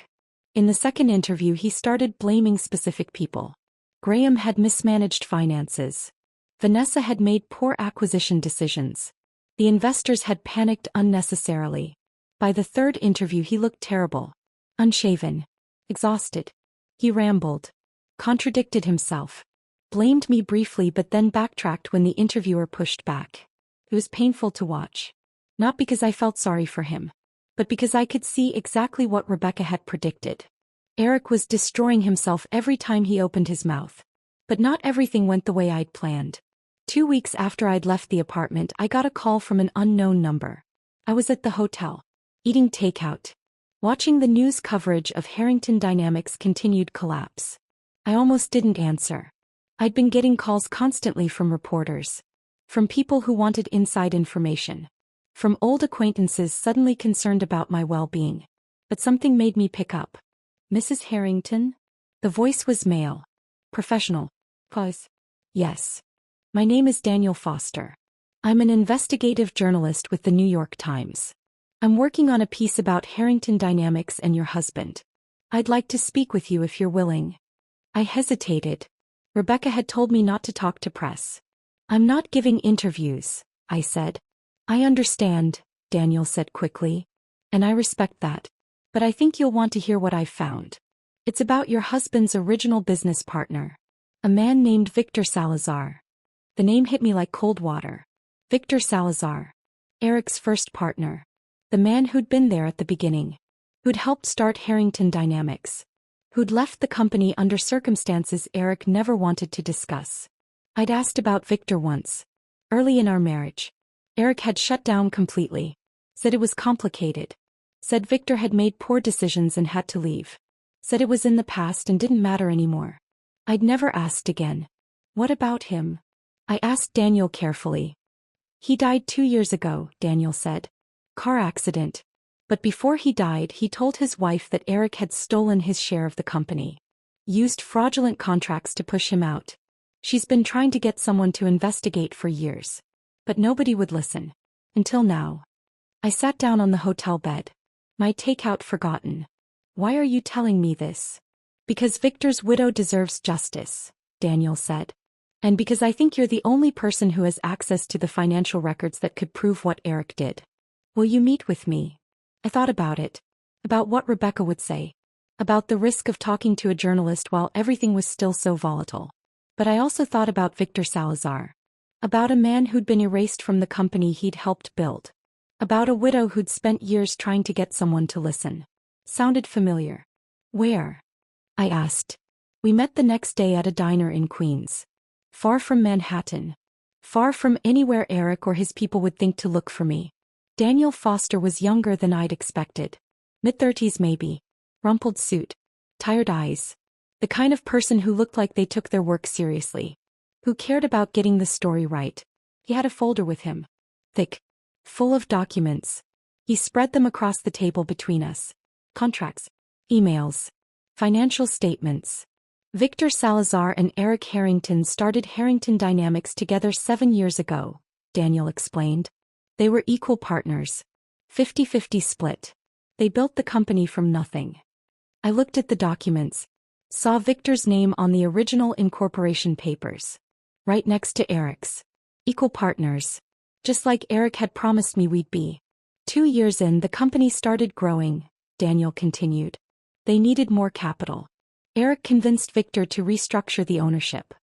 [SPEAKER 1] In the second interview, he started blaming specific people. Graham had mismanaged finances. Vanessa had made poor acquisition decisions. The investors had panicked unnecessarily. By the third interview, he looked terrible. Unshaven. Exhausted. He rambled. Contradicted himself. Blamed me briefly but then backtracked when the interviewer pushed back. It was painful to watch. Not because I felt sorry for him, but because I could see exactly what Rebecca had predicted. Eric was destroying himself every time he opened his mouth. But not everything went the way I'd planned. 2 weeks after I'd left the apartment, I got a call from an unknown number. I was at the hotel, eating takeout, watching the news coverage of Harrington Dynamics' continued collapse. I almost didn't answer. I'd been getting calls constantly from reporters, from people who wanted inside information, from old acquaintances suddenly concerned about my well-being. But something made me pick up. Mrs. Harrington? The voice was male. Professional. Pause. Yes. My name is Daniel Foster. I'm an investigative journalist with the New York Times. I'm working on a piece about Harrington Dynamics and your husband. I'd like to speak with you if you're willing. I hesitated. Rebecca had told me not to talk to press. I'm not giving interviews, I said. I understand, Daniel said quickly. And I respect that. But I think you'll want to hear what I've found. It's about your husband's original business partner. A man named Victor Salazar. The name hit me like cold water. Victor Salazar. Eric's first partner. The man who'd been there at the beginning. Who'd helped start Harrington Dynamics. Who'd left the company under circumstances Eric never wanted to discuss. I'd asked about Victor once. Early in our marriage. Eric had shut down completely. Said it was complicated. Said Victor had made poor decisions and had to leave. Said it was in the past and didn't matter anymore. I'd never asked again. What about him? I asked Daniel carefully. He died 2 years ago, Daniel said. Car accident. But before he died, he told his wife that Eric had stolen his share of the company. Used fraudulent contracts to push him out. She's been trying to get someone to investigate for years. But nobody would listen. Until now. I sat down on the hotel bed. My takeout forgotten. Why are you telling me this? Because Victor's widow deserves justice, Daniel said. And because I think you're the only person who has access to the financial records that could prove what Eric did. Will you meet with me? I thought about it. About what Rebecca would say. About the risk of talking to a journalist while everything was still so volatile. But I also thought about Victor Salazar. About a man who'd been erased from the company he'd helped build. About a widow who'd spent years trying to get someone to listen. Sounded familiar. Where? I asked. We met the next day at a diner in Queens. Far from Manhattan. Far from anywhere Eric or his people would think to look for me. Daniel Foster was younger than I'd expected. Mid-30s maybe. Rumpled suit. Tired eyes. The kind of person who looked like they took their work seriously. Who cared about getting the story right. He had a folder with him. Thick. Full of documents. He spread them across the table between us. Contracts. Emails. Financial statements. Victor Salazar and Eric Harrington started Harrington Dynamics together 7 years ago, Daniel explained. They were equal partners. 50-50 split. They built the company from nothing. I looked at the documents. Saw Victor's name on the original incorporation papers. Right next to Eric's. Equal partners. Just like Eric had promised me we'd be. 2 years in, the company started growing, Daniel continued. They needed more capital. Eric convinced Victor to restructure the ownership.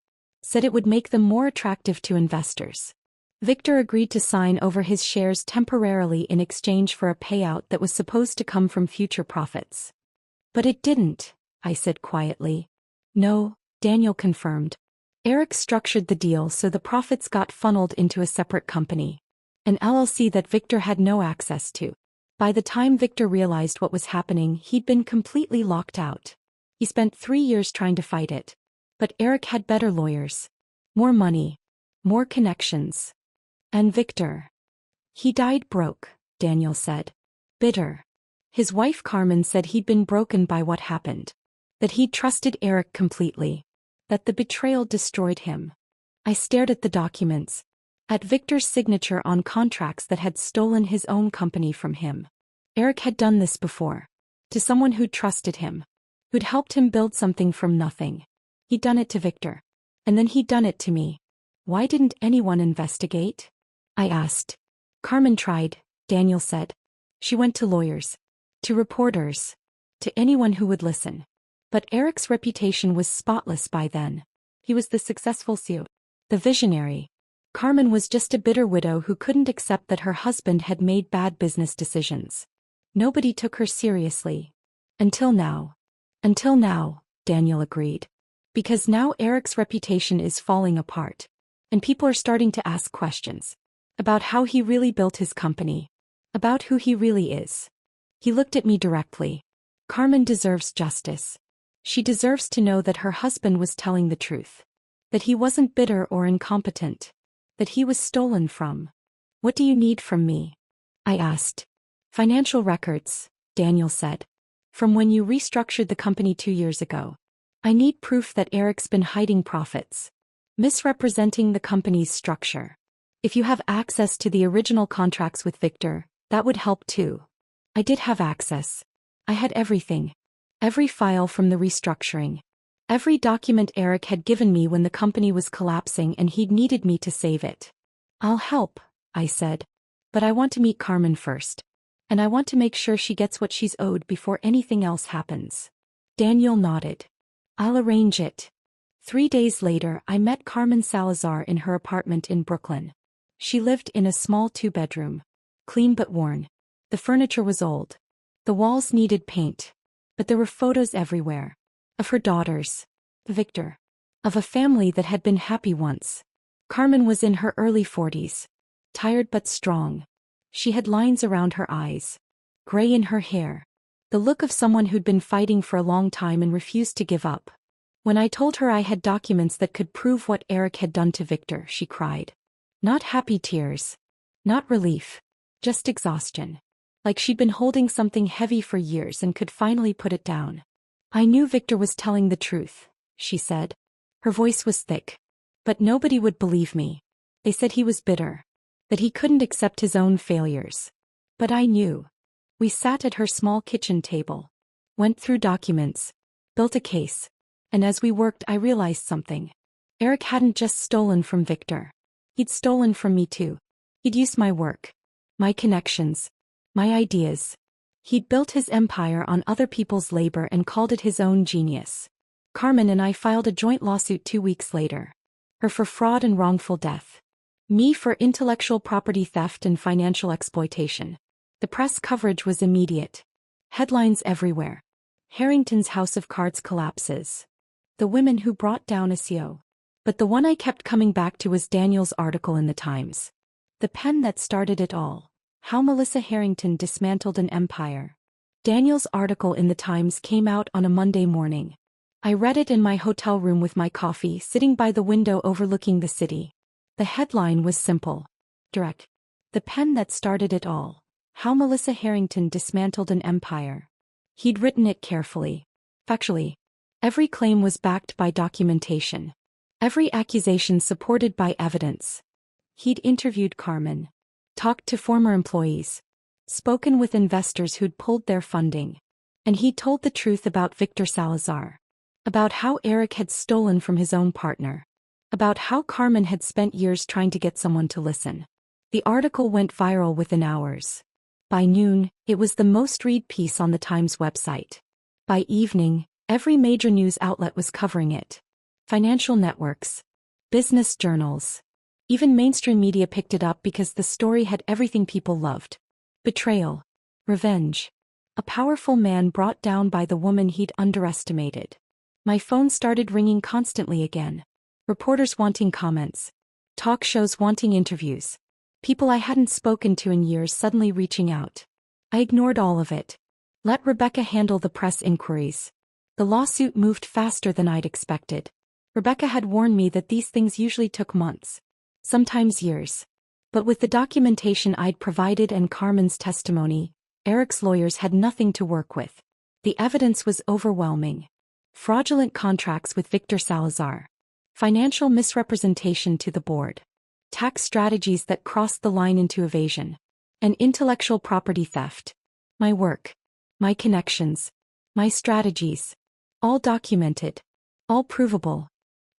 [SPEAKER 1] Said it would make them more attractive to investors. Victor agreed to sign over his shares temporarily in exchange for a payout that was supposed to come from future profits. But it didn't, I said quietly. No, Daniel confirmed. Eric structured the deal so the profits got funneled into a separate company. An LLC that Victor had no access to. By the time Victor realized what was happening, he'd been completely locked out. He spent 3 years trying to fight it. But Eric had better lawyers. More money. More connections. And Victor. He died broke, Daniel said. Bitter. His wife Carmen said he'd been broken by what happened. That he'd trusted Eric completely. that the betrayal destroyed him. I stared at the documents, at Victor's signature on contracts that had stolen his own company from him. Eric had done this before. To someone who'd trusted him, who'd helped him build something from nothing. He'd done it to Victor. And then he'd done it to me. Why didn't anyone investigate? I asked. Carmen tried, Daniel said. She went to lawyers, to reporters, to anyone who would listen. But Eric's reputation was spotless by then. He was the successful CEO, the visionary. Carmen was just a bitter widow who couldn't accept that her husband had made bad business decisions. Nobody took her seriously. Until now. Until now, Daniel agreed. Because now Eric's reputation is falling apart. And people are starting to ask questions. About how he really built his company. About who he really is. He looked at me directly. Carmen deserves justice. She deserves to know that her husband was telling the truth. That he wasn't bitter or incompetent. That he was stolen from. What do you need from me? I asked. Financial records, Daniel said. From when you restructured the company 2 years ago. I need proof that Eric's been hiding profits. Misrepresenting the company's structure. If you have access to the original contracts with Victor, that would help too. I did have access. I had everything. Every file from the restructuring. Every document Eric had given me when the company was collapsing and he'd needed me to save it. I'll help, I said. But I want to meet Carmen first. And I want to make sure she gets what she's owed before anything else happens. Daniel nodded. I'll arrange it. 3 days later, I met Carmen Salazar in her apartment in Brooklyn. She lived in a small 2-bedroom. Clean but worn. The furniture was old. The walls needed paint. But there were photos everywhere. Of her daughters. Victor. Of a family that had been happy once. Carmen was in her early 40s. Tired but strong. She had lines around her eyes. Gray in her hair. The look of someone who'd been fighting for a long time and refused to give up. When I told her I had documents that could prove what Eric had done to Victor, she cried. Not happy tears. Not relief. Just exhaustion. Like she'd been holding something heavy for years and could finally put it down. I knew Victor was telling the truth, she said. Her voice was thick. But nobody would believe me. They said he was bitter. That he couldn't accept his own failures. But I knew. We sat at her small kitchen table. Went through documents. Built a case. And as we worked I realized something. Eric hadn't just stolen from Victor. He'd stolen from me too. He'd used my work. My connections. My ideas. He'd built his empire on other people's labor and called it his own genius. Carmen and I filed a joint lawsuit 2 weeks later. Her for fraud and wrongful death. Me for intellectual property theft and financial exploitation. The press coverage was immediate. Headlines everywhere. Harrington's house of cards collapses. The women who brought down a CEO. But the one I kept coming back to was Daniel's article in the Times. The pen that started it all. How Melissa Harrington dismantled an empire. Daniel's article in the Times came out on a Monday morning. I read it in my hotel room with my coffee sitting by the window overlooking the city. The headline was simple. Direct. The pen that started it all. How Melissa Harrington dismantled an empire. He'd written it carefully. Factually. Every claim was backed by documentation. Every accusation supported by evidence. He'd interviewed Carmen. Talked to former employees. Spoken with investors who'd pulled their funding. And he'd told the truth about Victor Salazar. About how Eric had stolen from his own partner. About how Carmen had spent years trying to get someone to listen. The article went viral within hours. By noon, it was the most read piece on the Times website. By evening, every major news outlet was covering it. Financial networks. Business journals. Even mainstream media picked it up because the story had everything people loved. Betrayal. Revenge. A powerful man brought down by the woman he'd underestimated. My phone started ringing constantly again. Reporters wanting comments. Talk shows wanting interviews. People I hadn't spoken to in years suddenly reaching out. I ignored all of it. Let Rebecca handle the press inquiries. The lawsuit moved faster than I'd expected. Rebecca had warned me that these things usually took months. Sometimes years. But with the documentation I'd provided and Carmen's testimony, Eric's lawyers had nothing to work with. The evidence was overwhelming. fraudulent contracts with Victor Salazar, financial misrepresentation to the board, tax strategies that crossed the line into evasion, and intellectual property theft. My work, my connections, my strategies, all documented, all provable.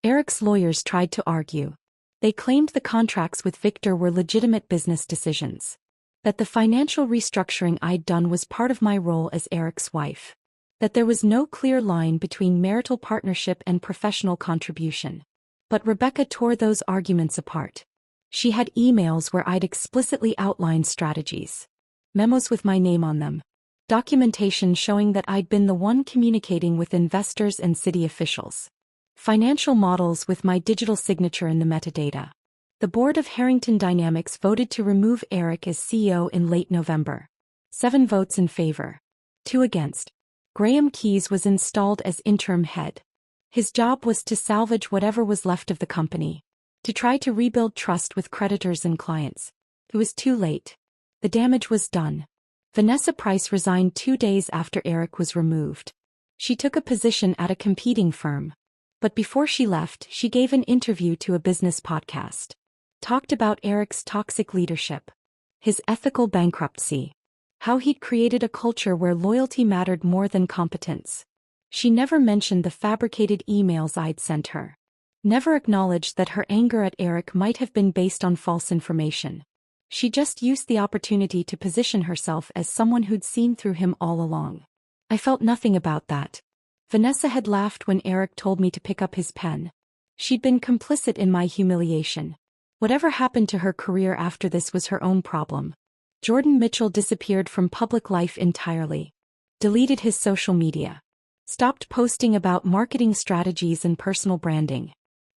[SPEAKER 1] Eric's lawyers tried to argue. They claimed the contracts with Victor were legitimate business decisions, that the financial restructuring I'd done was part of my role as Eric's wife, that there was no clear line between marital partnership and professional contribution. But Rebecca tore those arguments apart. She had emails where I'd explicitly outlined strategies, memos with my name on them, documentation showing that I'd been the one communicating with investors and city officials, financial models with my digital signature in the metadata. The board of Harrington Dynamics voted to remove Eric as CEO in late November. 7 votes in favor, 2 against. Graham Keyes was installed as interim head. His job was to salvage whatever was left of the company, to try to rebuild trust with creditors and clients. It was too late. The damage was done. Vanessa Price resigned 2 days after Eric was removed. She took a position at a competing firm. But before she left, she gave an interview to a business podcast. Talked about Eric's toxic leadership, his ethical bankruptcy, how he'd created a culture where loyalty mattered more than competence. She never mentioned the fabricated emails I'd sent her. Never acknowledged that her anger at Eric might have been based on false information. She just used the opportunity to position herself as someone who'd seen through him all along. I felt nothing about that. Vanessa had laughed when Eric told me to pick up his pen. She'd been complicit in my humiliation. Whatever happened to her career after this was her own problem. Jordan Mitchell disappeared from public life entirely. Deleted his social media. Stopped posting about marketing strategies and personal branding.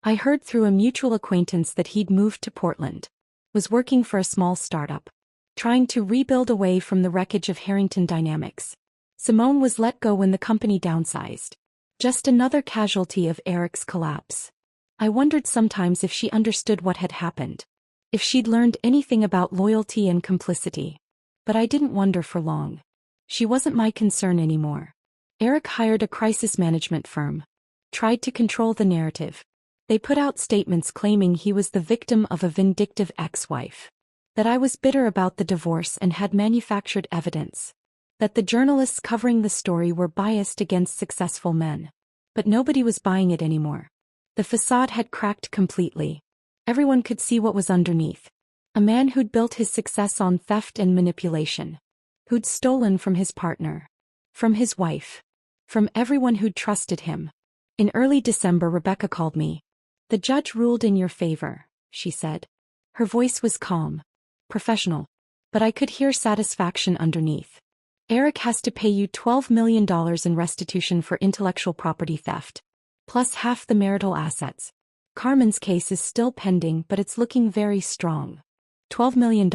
[SPEAKER 1] I heard through a mutual acquaintance that he'd moved to Portland. Was working for a small startup. Trying to rebuild away from the wreckage of Harrington Dynamics. Simone was let go when the company downsized. Just another casualty of Eric's collapse. I wondered sometimes if she understood what had happened. If she'd learned anything about loyalty and complicity. But I didn't wonder for long. She wasn't my concern anymore. Eric hired a crisis management firm. Tried to control the narrative. They put out statements claiming he was the victim of a vindictive ex-wife. That I was bitter about the divorce and had manufactured evidence. That the journalists covering the story were biased against successful men. But nobody was buying it anymore. The facade had cracked completely. Everyone could see what was underneath. A man who'd built his success on theft and manipulation. Who'd stolen from his partner. From his wife. From everyone who'd trusted him. In early December, Rebecca called me. "The judge ruled in your favor," she said. Her voice was calm. Professional. But I could hear satisfaction underneath. "Eric has to pay you $12 million in restitution for intellectual property theft. Plus half the marital assets. Carmen's case is still pending, but it's looking very strong. $12 million.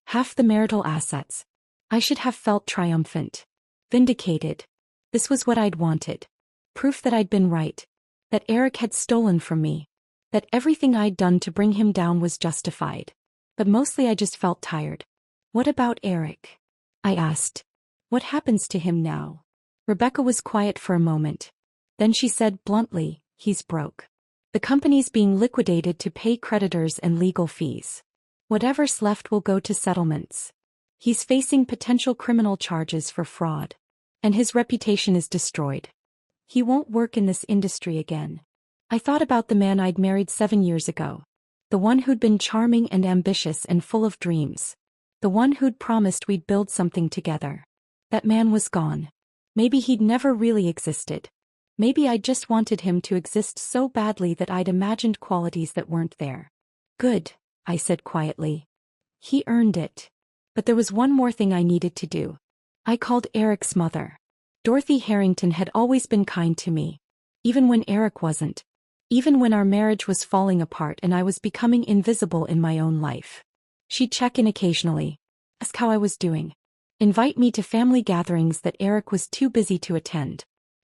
[SPEAKER 1] Half the marital assets." I should have felt triumphant. Vindicated. This was what I'd wanted. Proof that I'd been right. That Eric had stolen from me. That everything I'd done to bring him down was justified. But mostly I just felt tired. "What about Eric?" I asked. "What happens to him now?" Rebecca was quiet for a moment. Then she said bluntly, "He's broke. The company's being liquidated to pay creditors and legal fees. Whatever's left will go to settlements. He's facing potential criminal charges for fraud. And his reputation is destroyed. He won't work in this industry again." I thought about the man I'd married 7 years ago. The one who'd been charming and ambitious and full of dreams. The one who'd promised we'd build something together. That man was gone. Maybe he'd never really existed. Maybe I just wanted him to exist so badly that I'd imagined qualities that weren't there. "Good," I said quietly. "He earned it." But there was one more thing I needed to do. I called Eric's mother. Dorothy Harrington had always been kind to me. Even when Eric wasn't. Even when our marriage was falling apart and I was becoming invisible in my own life. She'd check in occasionally. Ask how I was doing. Invite me to family gatherings that Eric was too busy to attend.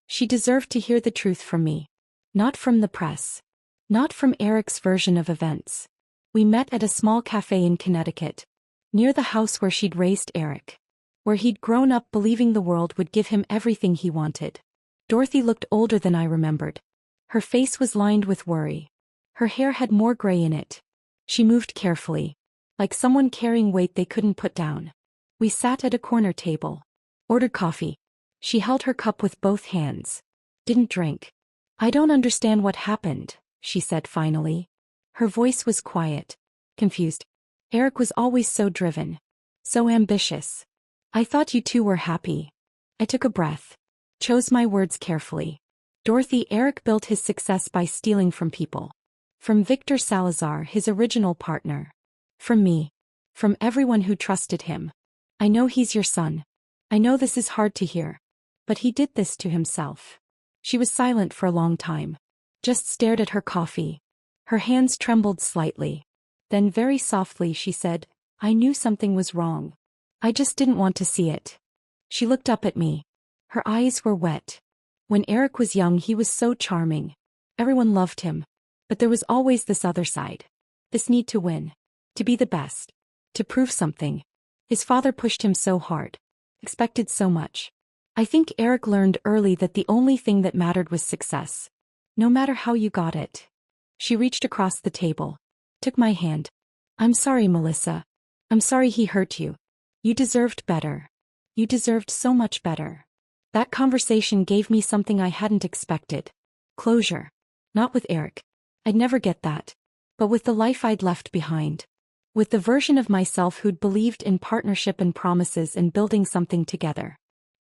[SPEAKER 1] She deserved to hear the truth from me. Not from the press. Not from Eric's version of events. We met at a small cafe in Connecticut. Near the house where she'd raised Eric. Where he'd grown up believing the world would give him everything he wanted. Dorothy looked older than I remembered. Her face was lined with worry. Her hair had more gray in it. She moved carefully, like someone carrying weight they couldn't put down. We sat at a corner table. Ordered coffee. She held her cup with both hands. Didn't drink. I don't understand what happened, she said finally. Her voice was quiet, confused. Eric was always so driven, so ambitious. I thought you two were happy. I took a breath, chose my words carefully. Dorothy, Eric built his success by stealing from people. From Victor Salazar, his original partner. From me. From everyone who trusted him. I know he's your son. I know this is hard to hear. But he did this to himself. She was silent for a long time. Just stared at her coffee. Her hands trembled slightly. Then very softly she said, I knew something was wrong. I just didn't want to see it. She looked up at me. Her eyes were wet. When Eric was young he was so charming. Everyone loved him. But there was always this other side. This need to win. To be the best. To prove something. His father pushed him so hard. Expected so much. I think Eric learned early that the only thing that mattered was success. No matter how you got it. She reached across the table. Took my hand. I'm sorry, Melissa. I'm sorry he hurt you. You deserved better. You deserved so much better. That conversation gave me something I hadn't expected. Closure. Not with Eric. I'd never get that. But with the life I'd left behind. With the version of myself who'd believed in partnership and promises and building something together.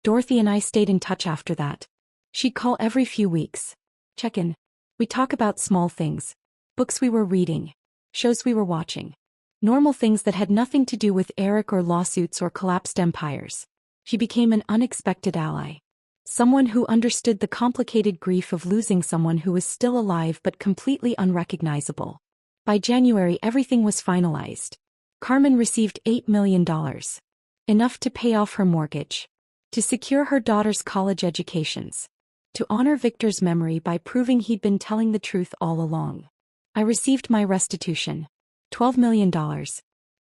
[SPEAKER 1] Dorothy and I stayed in touch after that. She'd call every few weeks. Check in. We'd talk about small things. Books we were reading. Shows we were watching. Normal things that had nothing to do with Eric or lawsuits or collapsed empires. She became an unexpected ally. Someone who understood the complicated grief of losing someone who was still alive but completely unrecognizable. By January everything was finalized. Carmen received $8 million. Enough to pay off her mortgage. To secure her daughter's college educations. To honor Victor's memory by proving he'd been telling the truth all along. I received my restitution. $12 million.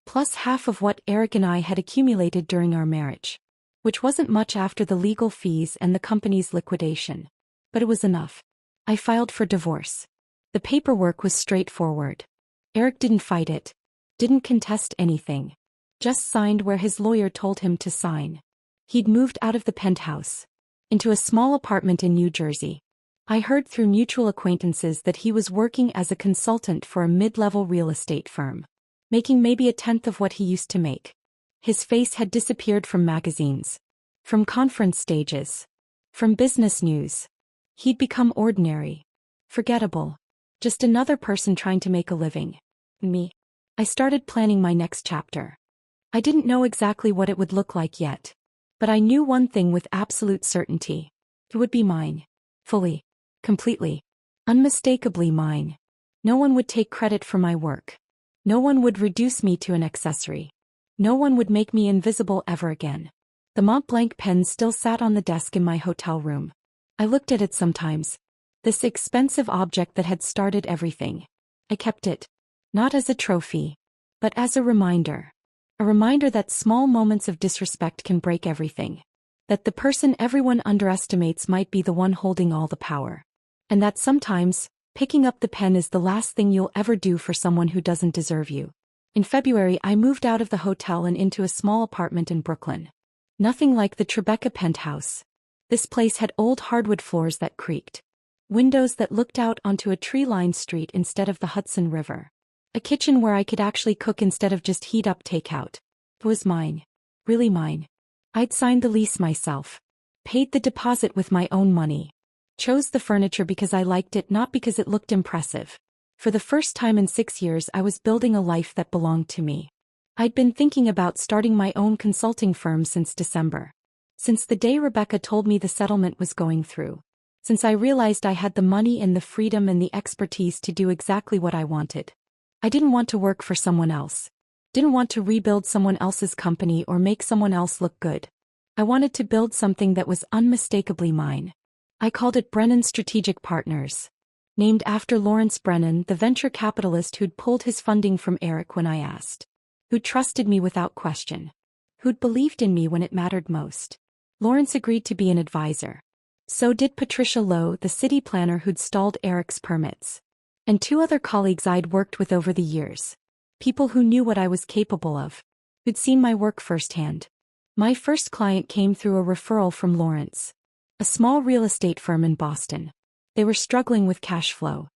[SPEAKER 1] Plus half of what Eric and I had accumulated during our marriage. Which wasn't much after the legal fees and the company's liquidation. But it was enough. I filed for divorce. The paperwork was straightforward. Eric didn't fight it. Didn't contest anything. Just signed where his lawyer told him to sign. He'd moved out of the penthouse. Into a small apartment in New Jersey. I heard through mutual acquaintances that he was working as a consultant for a mid-level real estate firm. Making maybe a tenth of what he used to make. His face had disappeared from magazines. From conference stages. From business news. He'd become ordinary. Forgettable. Just another person trying to make a living. Me. I started planning my next chapter. I didn't know exactly what it would look like yet. But I knew one thing with absolute certainty. It would be mine. Fully. Completely. Unmistakably mine. No one would take credit for my work. No one would reduce me to an accessory. No one would make me invisible ever again. The Mont Blanc pen still sat on the desk in my hotel room. I looked at it sometimes. This expensive object that had started everything. I kept it. Not as a trophy. But as a reminder. A reminder that small moments of disrespect can break everything. That the person everyone underestimates might be the one holding all the power. And that sometimes, picking up the pen is the last thing you'll ever do for someone who doesn't deserve you. In February I moved out of the hotel and into a small apartment in Brooklyn. Nothing like the Tribeca penthouse. This place had old hardwood floors that creaked. Windows that looked out onto a tree-lined street instead of the Hudson River. A kitchen where I could actually cook instead of just heat up takeout. It was mine. Really mine. I'd signed the lease myself. Paid the deposit with my own money. Chose the furniture because I liked it, not because it looked impressive. For the first time in 6 years I was building a life that belonged to me. I'd been thinking about starting my own consulting firm since December. Since the day Rebecca told me the settlement was going through. Since I realized I had the money and the freedom and the expertise to do exactly what I wanted. I didn't want to work for someone else. Didn't want to rebuild someone else's company or make someone else look good. I wanted to build something that was unmistakably mine. I called it Brennan Strategic Partners. Named after Lawrence Brennan, the venture capitalist who'd pulled his funding from Eric when I asked. Who'd trusted me without question. Who'd believed in me when it mattered most. Lawrence agreed to be an advisor. So did Patricia Lowe, the city planner who'd stalled Eric's permits. And 2 other colleagues I'd worked with over the years. People who knew what I was capable of. Who'd seen my work firsthand. My first client came through a referral from Lawrence, a small real estate firm in Boston. They were struggling with cash flow.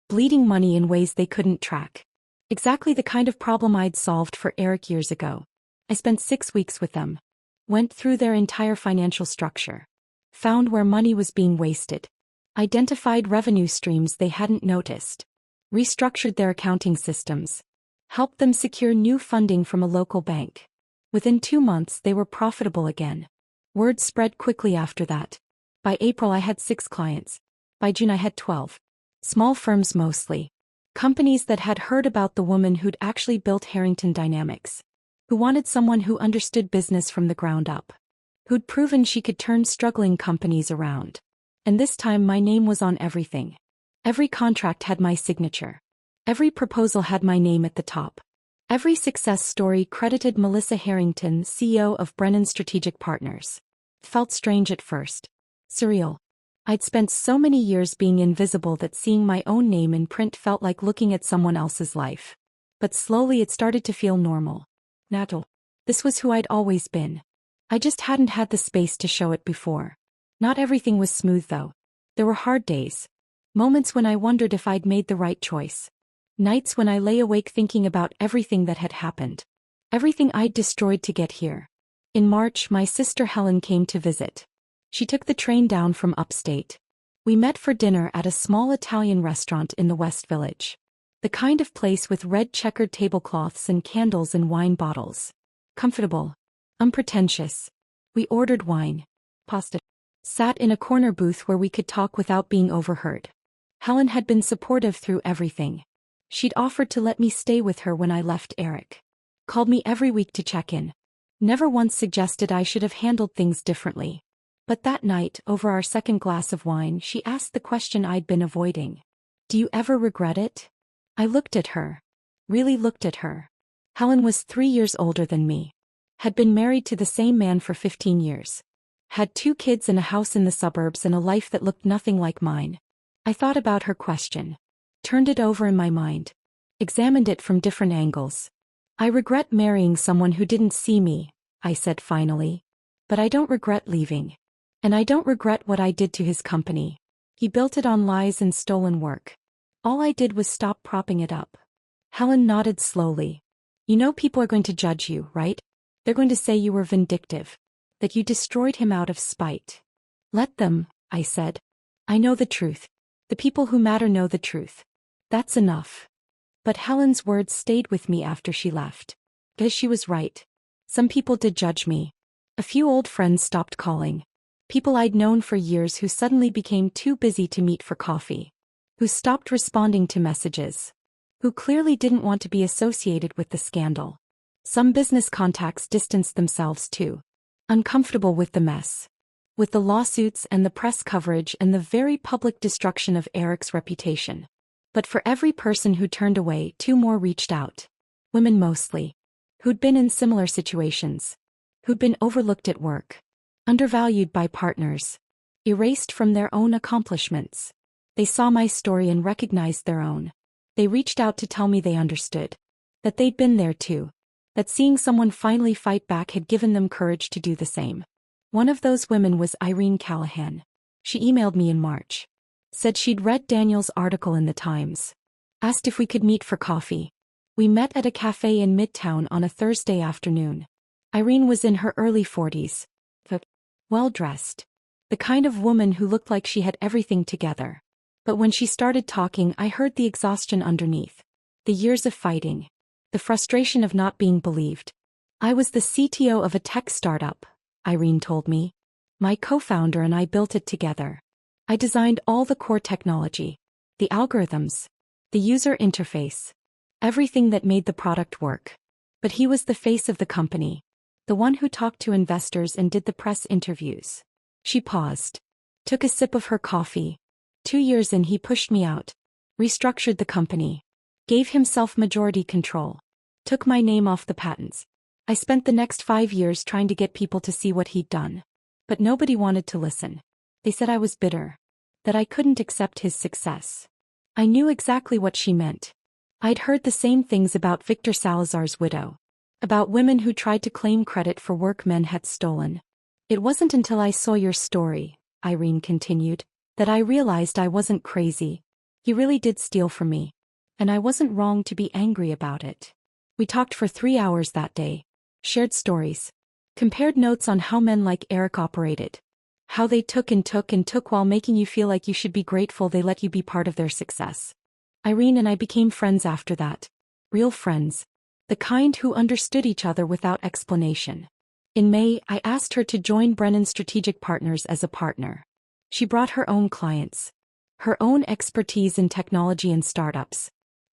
[SPEAKER 1] Bleeding money in ways they couldn't track. Exactly the kind of problem I'd solved for Eric years ago. I spent 6 weeks with them. Went through their entire financial structure. Found where money was being wasted. Identified revenue streams they hadn't noticed. Restructured their accounting systems. Helped them secure new funding from a local bank. Within 2 months they were profitable again. Word spread quickly after that. By April I had 6 clients. By June I had 12. Small firms mostly. Companies that had heard about the woman who'd actually built Harrington Dynamics. Who wanted someone who understood business from the ground up. Who'd proven she could turn struggling companies around. And this time my name was on everything. Every contract had my signature. Every proposal had my name at the top. Every success story credited Melissa Harrington, CEO of Brennan Strategic Partners. Felt strange at first. Surreal. I'd spent so many years being invisible that seeing my own name in print felt like looking at someone else's life. But slowly it started to feel normal. Natural. This was who I'd always been. I just hadn't had the space to show it before. Not everything was smooth though. There were hard days. Moments when I wondered if I'd made the right choice. Nights when I lay awake thinking about everything that had happened. Everything I'd destroyed to get here. In March, my sister Helen came to visit. She took the train down from upstate. We met for dinner at a small Italian restaurant in the West Village. The kind of place with red checkered tablecloths and candles and wine bottles. Comfortable. Unpretentious. We ordered wine. Pasta. Sat in a corner booth where we could talk without being overheard. Helen had been supportive through everything. She'd offered to let me stay with her when I left Eric. Called me every week to check in. Never once suggested I should have handled things differently. But that night, over our second glass of wine, she asked the question I'd been avoiding. Do you ever regret it? I looked at her. Really looked at her. Helen was 3 years older than me. Had been married to the same man for 15 years. Had 2 kids and a house in the suburbs and a life that looked nothing like mine. I thought about her question. Turned it over in my mind. Examined it from different angles. I regret marrying someone who didn't see me, I said finally. But I don't regret leaving. And I don't regret what I did to his company. He built it on lies and stolen work. All I did was stop propping it up. Helen nodded slowly. You know people are going to judge you, right? They're going to say you were vindictive. That you destroyed him out of spite. Let them, I said. I know the truth. The people who matter know the truth. That's enough. But Helen's words stayed with me after she left. Because she was right. Some people did judge me. A few old friends stopped calling. People I'd known for years who suddenly became too busy to meet for coffee. Who stopped responding to messages. Who clearly didn't want to be associated with the scandal. Some business contacts distanced themselves too. Uncomfortable with the mess. With the lawsuits and the press coverage and the very public destruction of Eric's reputation. But for every person who turned away, 2 more reached out. Women mostly. Who'd been in similar situations. Who'd been overlooked at work. Undervalued by partners. Erased from their own accomplishments. They saw my story and recognized their own. They reached out to tell me they understood. That they'd been there too. That seeing someone finally fight back had given them courage to do the same. One of those women was Irene Callahan. She emailed me in March. Said she'd read Daniel's article in the Times. Asked if we could meet for coffee. We met at a cafe in Midtown on a Thursday afternoon. Irene was in her early 40s. Well-dressed. The kind of woman who looked like she had everything together. But when she started talking, I heard the exhaustion underneath. The years of fighting. The frustration of not being believed. I was the CTO of a tech startup, Irene told me. My co-founder and I built it together. I designed all the core technology. The algorithms. The user interface. Everything that made the product work. But he was the face of the company. The one who talked to investors and did the press interviews. She paused. Took a sip of her coffee. 2 years in he pushed me out. Restructured the company. Gave himself majority control. Took my name off the patents. I spent the next 5 years trying to get people to see what he'd done. But nobody wanted to listen. They said I was bitter. That I couldn't accept his success. I knew exactly what she meant. I'd heard the same things about Victor Salazar's widow. About women who tried to claim credit for work men had stolen. It wasn't until I saw your story, Irene continued, that I realized I wasn't crazy. He really did steal from me. And I wasn't wrong to be angry about it. We talked for 3 hours that day. Shared stories. Compared notes on how men like Eric operated. How they took and took and took while making you feel like you should be grateful they let you be part of their success. Irene and I became friends after that. Real friends. The kind who understood each other without explanation. In May, I asked her to join Brennan Strategic Partners as a partner. She brought her own clients. Her own expertise in technology and startups.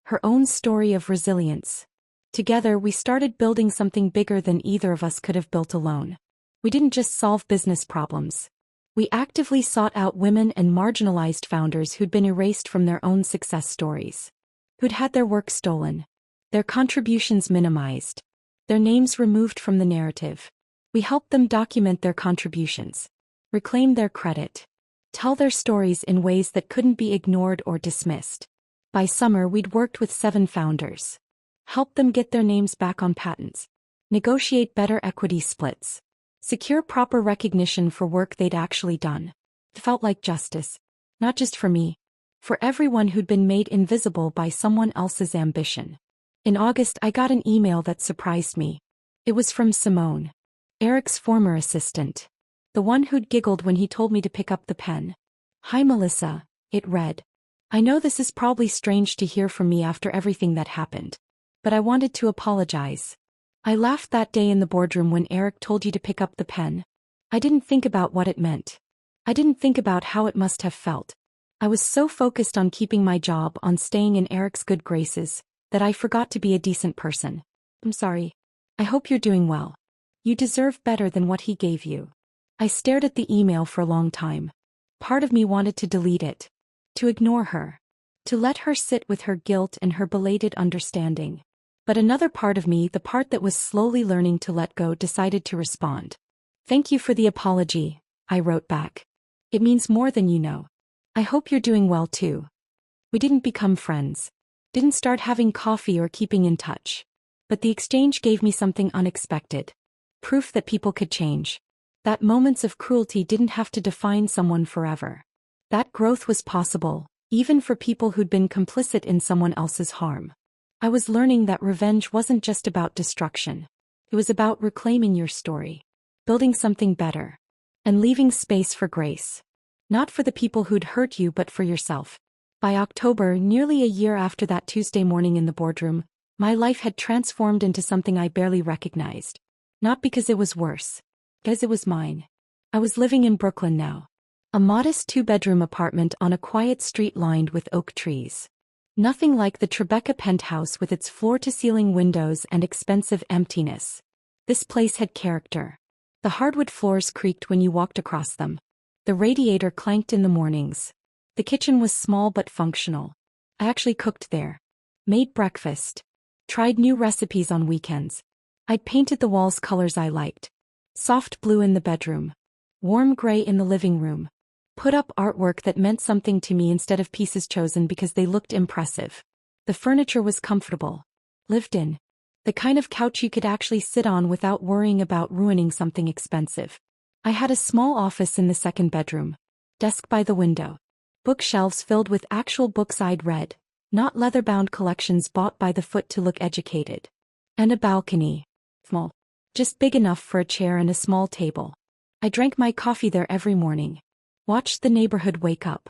[SPEAKER 1] Her own story of resilience. Together we started building something bigger than either of us could have built alone. We didn't just solve business problems. We actively sought out women and marginalized founders who'd been erased from their own success stories. Who'd had their work stolen. Their contributions minimized. Their names removed from the narrative. We helped them document their contributions. Reclaim their credit. Tell their stories in ways that couldn't be ignored or dismissed. By summer we'd worked with 7 founders. Helped them get their names back on patents. Negotiate better equity splits. Secure proper recognition for work they'd actually done. It felt like justice. Not just for me. For everyone who'd been made invisible by someone else's ambition. In August I got an email that surprised me. It was from Simone. Eric's former assistant. The one who'd giggled when he told me to pick up the pen. "Hi Melissa," it read. "I know this is probably strange to hear from me after everything that happened. But I wanted to apologize. I laughed that day in the boardroom when Eric told you to pick up the pen. I didn't think about what it meant. I didn't think about how it must have felt. I was so focused on keeping my job, on staying in Eric's good graces, that I forgot to be a decent person. I'm sorry. I hope you're doing well. You deserve better than what he gave you." I stared at the email for a long time. Part of me wanted to delete it. To ignore her. To let her sit with her guilt and her belated understanding. But another part of me, the part that was slowly learning to let go, decided to respond. "Thank you for the apology," I wrote back. "It means more than you know. I hope you're doing well too." We didn't become friends. Didn't start having coffee or keeping in touch. But the exchange gave me something unexpected. Proof that people could change. That moments of cruelty didn't have to define someone forever. That growth was possible, even for people who'd been complicit in someone else's harm. I was learning that revenge wasn't just about destruction. It was about reclaiming your story. Building something better. And leaving space for grace. Not for the people who'd hurt you but for yourself. By October, nearly a year after that Tuesday morning in the boardroom, my life had transformed into something I barely recognized. Not because it was worse. Because it was mine. I was living in Brooklyn now. A modest 2-bedroom apartment on a quiet street lined with oak trees. Nothing like the Tribeca penthouse with its floor-to-ceiling windows and expensive emptiness. This place had character. The hardwood floors creaked when you walked across them. The radiator clanked in the mornings. The kitchen was small but functional. I actually cooked there. Made breakfast. Tried new recipes on weekends. I'd painted the walls colors I liked. Soft blue in the bedroom. Warm gray in the living room. Put up artwork that meant something to me instead of pieces chosen because they looked impressive. The furniture was comfortable. Lived in. The kind of couch you could actually sit on without worrying about ruining something expensive. I had a small office in the 2nd bedroom. Desk by the window. Bookshelves filled with actual books I'd read, not leather-bound collections bought by the foot to look educated. And a balcony. Small. Just big enough for a chair and a small table. I drank my coffee there every morning. Watched the neighborhood wake up.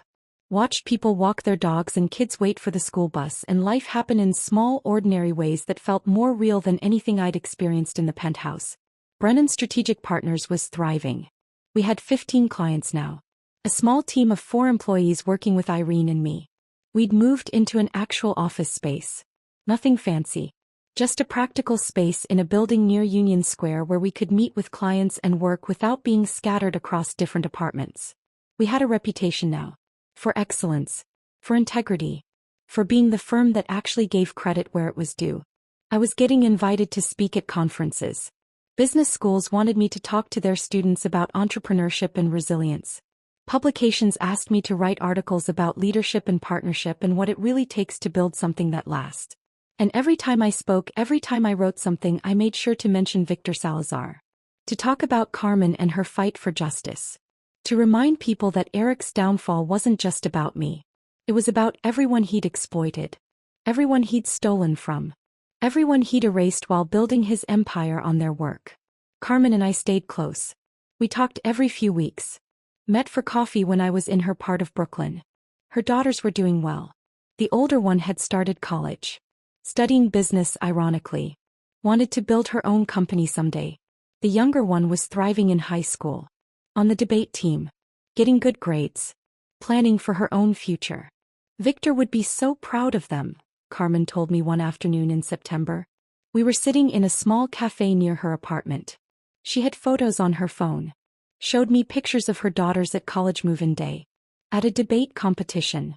[SPEAKER 1] Watched people walk their dogs and kids wait for the school bus, and life happen in small, ordinary ways that felt more real than anything I'd experienced in the penthouse. Brennan Strategic Partners was thriving. We had 15 clients now. A small team of 4 employees working with Irene and me. We'd moved into an actual office space. Nothing fancy. Just a practical space in a building near Union Square where we could meet with clients and work without being scattered across different apartments. We had a reputation now. For excellence. For integrity. For being the firm that actually gave credit where it was due. I was getting invited to speak at conferences. Business schools wanted me to talk to their students about entrepreneurship and resilience. Publications asked me to write articles about leadership and partnership and what it really takes to build something that lasts. And every time I spoke, every time I wrote something, I made sure to mention Victor Salazar. To talk about Carmen and her fight for justice. To remind people that Eric's downfall wasn't just about me. It was about everyone he'd exploited. Everyone he'd stolen from. Everyone he'd erased while building his empire on their work. Carmen and I stayed close. We talked every few weeks. Met for coffee when I was in her part of Brooklyn. Her daughters were doing well. The older one had started college. Studying business, ironically. Wanted to build her own company someday. The younger one was thriving in high school. On the debate team. Getting good grades. Planning for her own future. Victor would be so proud of them, Carmen told me one afternoon in September. We were sitting in a small cafe near her apartment. She had photos on her phone. Showed me pictures of her daughters at college move-in day. At a debate competition.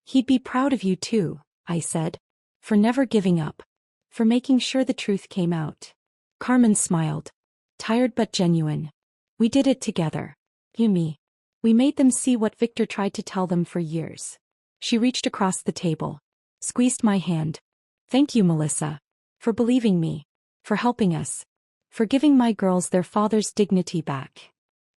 [SPEAKER 1] He'd be proud of you too, I said. For never giving up. For making sure the truth came out. Carmen smiled. Tired but genuine. We did it together. You me. We made them see what Victor tried to tell them for years. She reached across the table. Squeezed my hand. Thank you, Melissa. For believing me. For helping us. For giving my girls their father's dignity back.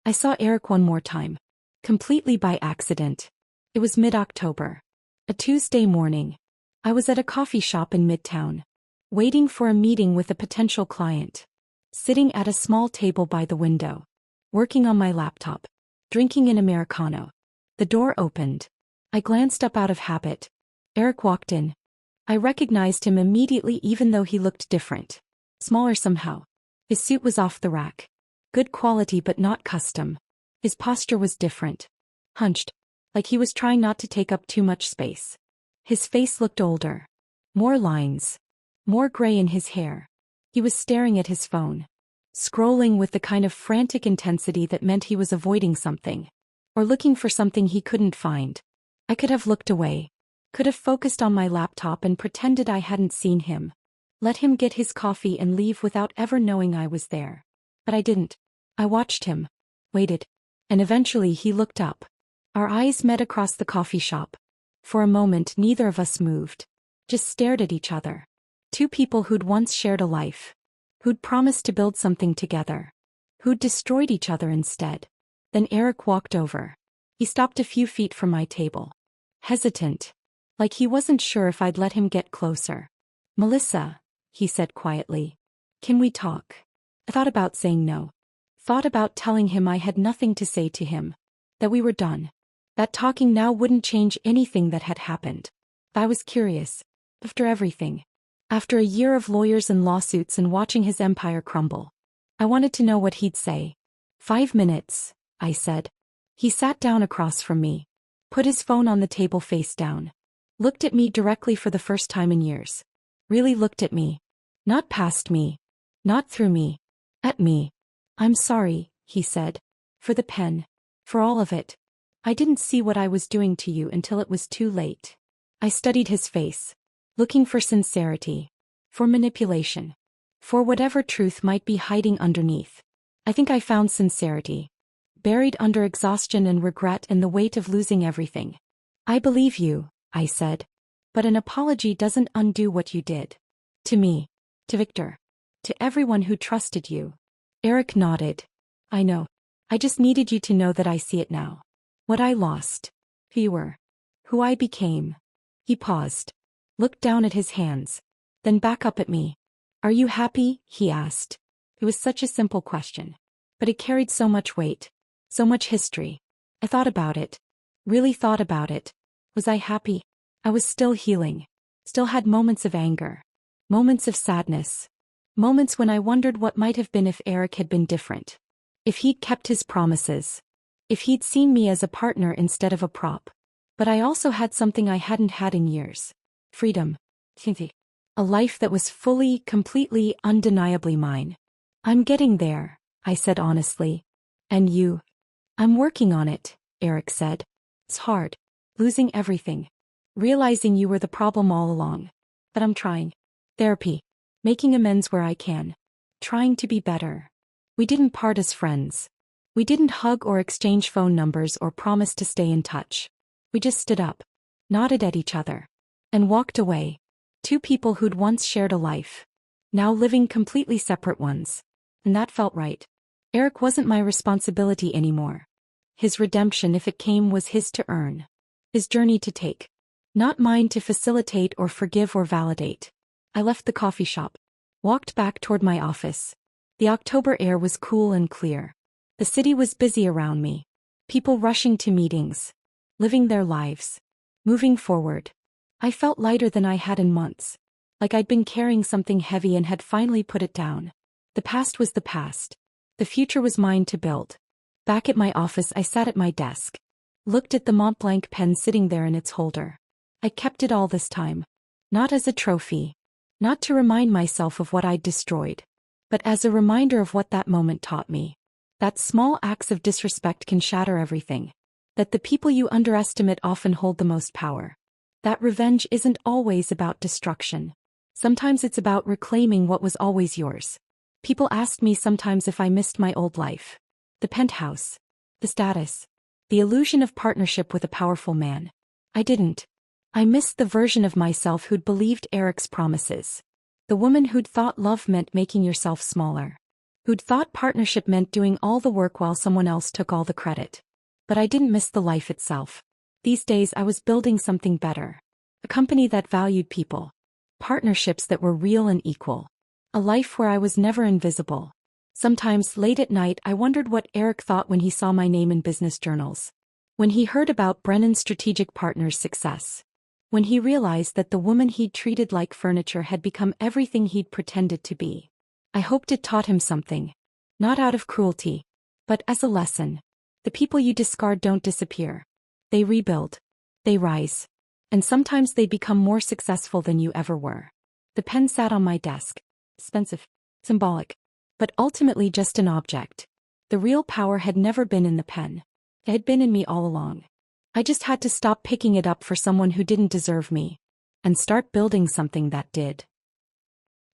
[SPEAKER 1] I saw Eric one more time. Completely by accident. It was mid-October. A Tuesday morning. I was at a coffee shop in Midtown. Waiting for a meeting with a potential client. Sitting at a small table by the window. Working on my laptop. Drinking an Americano. The door opened. I glanced up out of habit. Eric walked in. I recognized him immediately even though he looked different. Smaller somehow. His suit was off the rack. Good quality but not custom. His posture was different. Hunched. Like he was trying not to take up too much space. His face looked older. More lines. More gray in his hair. He was staring at his phone. Scrolling with the kind of frantic intensity that meant he was avoiding something. Or looking for something he couldn't find. I could have looked away. Could have focused on my laptop and pretended I hadn't seen him. Let him get his coffee and leave without ever knowing I was there. But I didn't. I watched him. Waited. And eventually he looked up. Our eyes met across the coffee shop. For a moment neither of us moved. Just stared at each other. Two people who'd once shared a life. Who'd promised to build something together. Who'd destroyed each other instead. Then Eric walked over. He stopped a few feet from my table. Hesitant. Like he wasn't sure if I'd let him get closer. Melissa, he said quietly. Can we talk? I thought about saying no. Thought about telling him I had nothing to say to him. That we were done. That talking now wouldn't change anything that had happened. But I was curious. After everything. After a year of lawyers and lawsuits and watching his empire crumble. I wanted to know what he'd say. 5 minutes, I said. He sat down across from me. Put his phone on the table face down. Looked at me directly for the first time in years. Really looked at me. Not past me. Not through me. At me. I'm sorry, he said. For the pen. For all of it. I didn't see what I was doing to you until it was too late. I studied his face. Looking for sincerity. For manipulation. For whatever truth might be hiding underneath. I think I found sincerity. Buried under exhaustion and regret and the weight of losing everything. I believe you, I said. But an apology doesn't undo what you did. To me. To Victor. To everyone who trusted you. Eric nodded. I know. I just needed you to know that I see it now. What I lost. Who you were. Who I became. He paused. Looked down at his hands. Then back up at me. Are you happy? He asked. It was such a simple question. But it carried so much weight. So much history. I thought about it. Really thought about it. Was I happy? I was still healing. Still had moments of anger. Moments of sadness. Moments when I wondered what might have been if Eric had been different. If he'd kept his promises. If he'd seen me as a partner instead of a prop. But I also had something I hadn't had in years. Freedom. A life that was fully, completely, undeniably mine. I'm getting there, I said honestly. And you? I'm working on it, Eric said. It's hard. Losing everything. Realizing you were the problem all along. But I'm trying. Therapy. Making amends where I can. Trying to be better. We didn't part as friends. We didn't hug or exchange phone numbers or promise to stay in touch. We just stood up, nodded at each other, and walked away. Two people who'd once shared a life, now living completely separate ones. And that felt right. Eric wasn't my responsibility anymore. His redemption, if it came, was his to earn. His journey to take. Not mine to facilitate or forgive or validate. I left the coffee shop. Walked back toward my office. The October air was cool and clear. The city was busy around me. People rushing to meetings. Living their lives. Moving forward. I felt lighter than I had in months. Like I'd been carrying something heavy and had finally put it down. The past was the past. The future was mine to build. Back at my office, I sat at my desk. Looked at the Mont Blanc pen sitting there in its holder. I kept it all this time. Not as a trophy. Not to remind myself of what I'd destroyed. But as a reminder of what that moment taught me. That small acts of disrespect can shatter everything. That the people you underestimate often hold the most power. That revenge isn't always about destruction. Sometimes it's about reclaiming what was always yours. People asked me sometimes if I missed my old life. The penthouse. The status. The illusion of partnership with a powerful man. I didn't. I missed the version of myself who'd believed Eric's promises. The woman who'd thought love meant making yourself smaller. Who'd thought partnership meant doing all the work while someone else took all the credit. But I didn't miss the life itself. These days I was building something better. A company that valued people. Partnerships that were real and equal. A life where I was never invisible. Sometimes, late at night, I wondered what Eric thought when he saw my name in business journals. When he heard about Brennan's strategic partner's success. When he realized that the woman he'd treated like furniture had become everything he'd pretended to be. I hoped it taught him something. Not out of cruelty, but as a lesson. The people you discard don't disappear. They rebuild. They rise. And sometimes they become more successful than you ever were. The pen sat on my desk. Expensive. Symbolic. But ultimately just an object. The real power had never been in the pen. It had been in me all along. I just had to stop picking it up for someone who didn't deserve me. And start building something that did.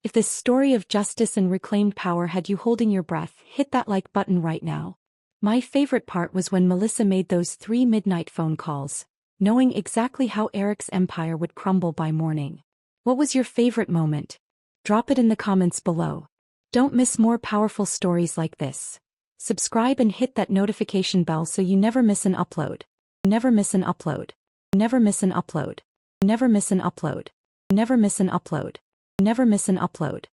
[SPEAKER 1] If this story of justice and reclaimed power had you holding your breath, hit that like button right now. My favorite part was when Melissa made those 3 midnight phone calls, knowing exactly how Eric's empire would crumble by morning. What was your favorite moment? Drop it in the comments below. Don't miss more powerful stories like this. Subscribe and hit that notification bell so you never miss an upload. Never miss an upload. Never miss an upload. Never miss an upload. Never miss an upload. Never miss an upload.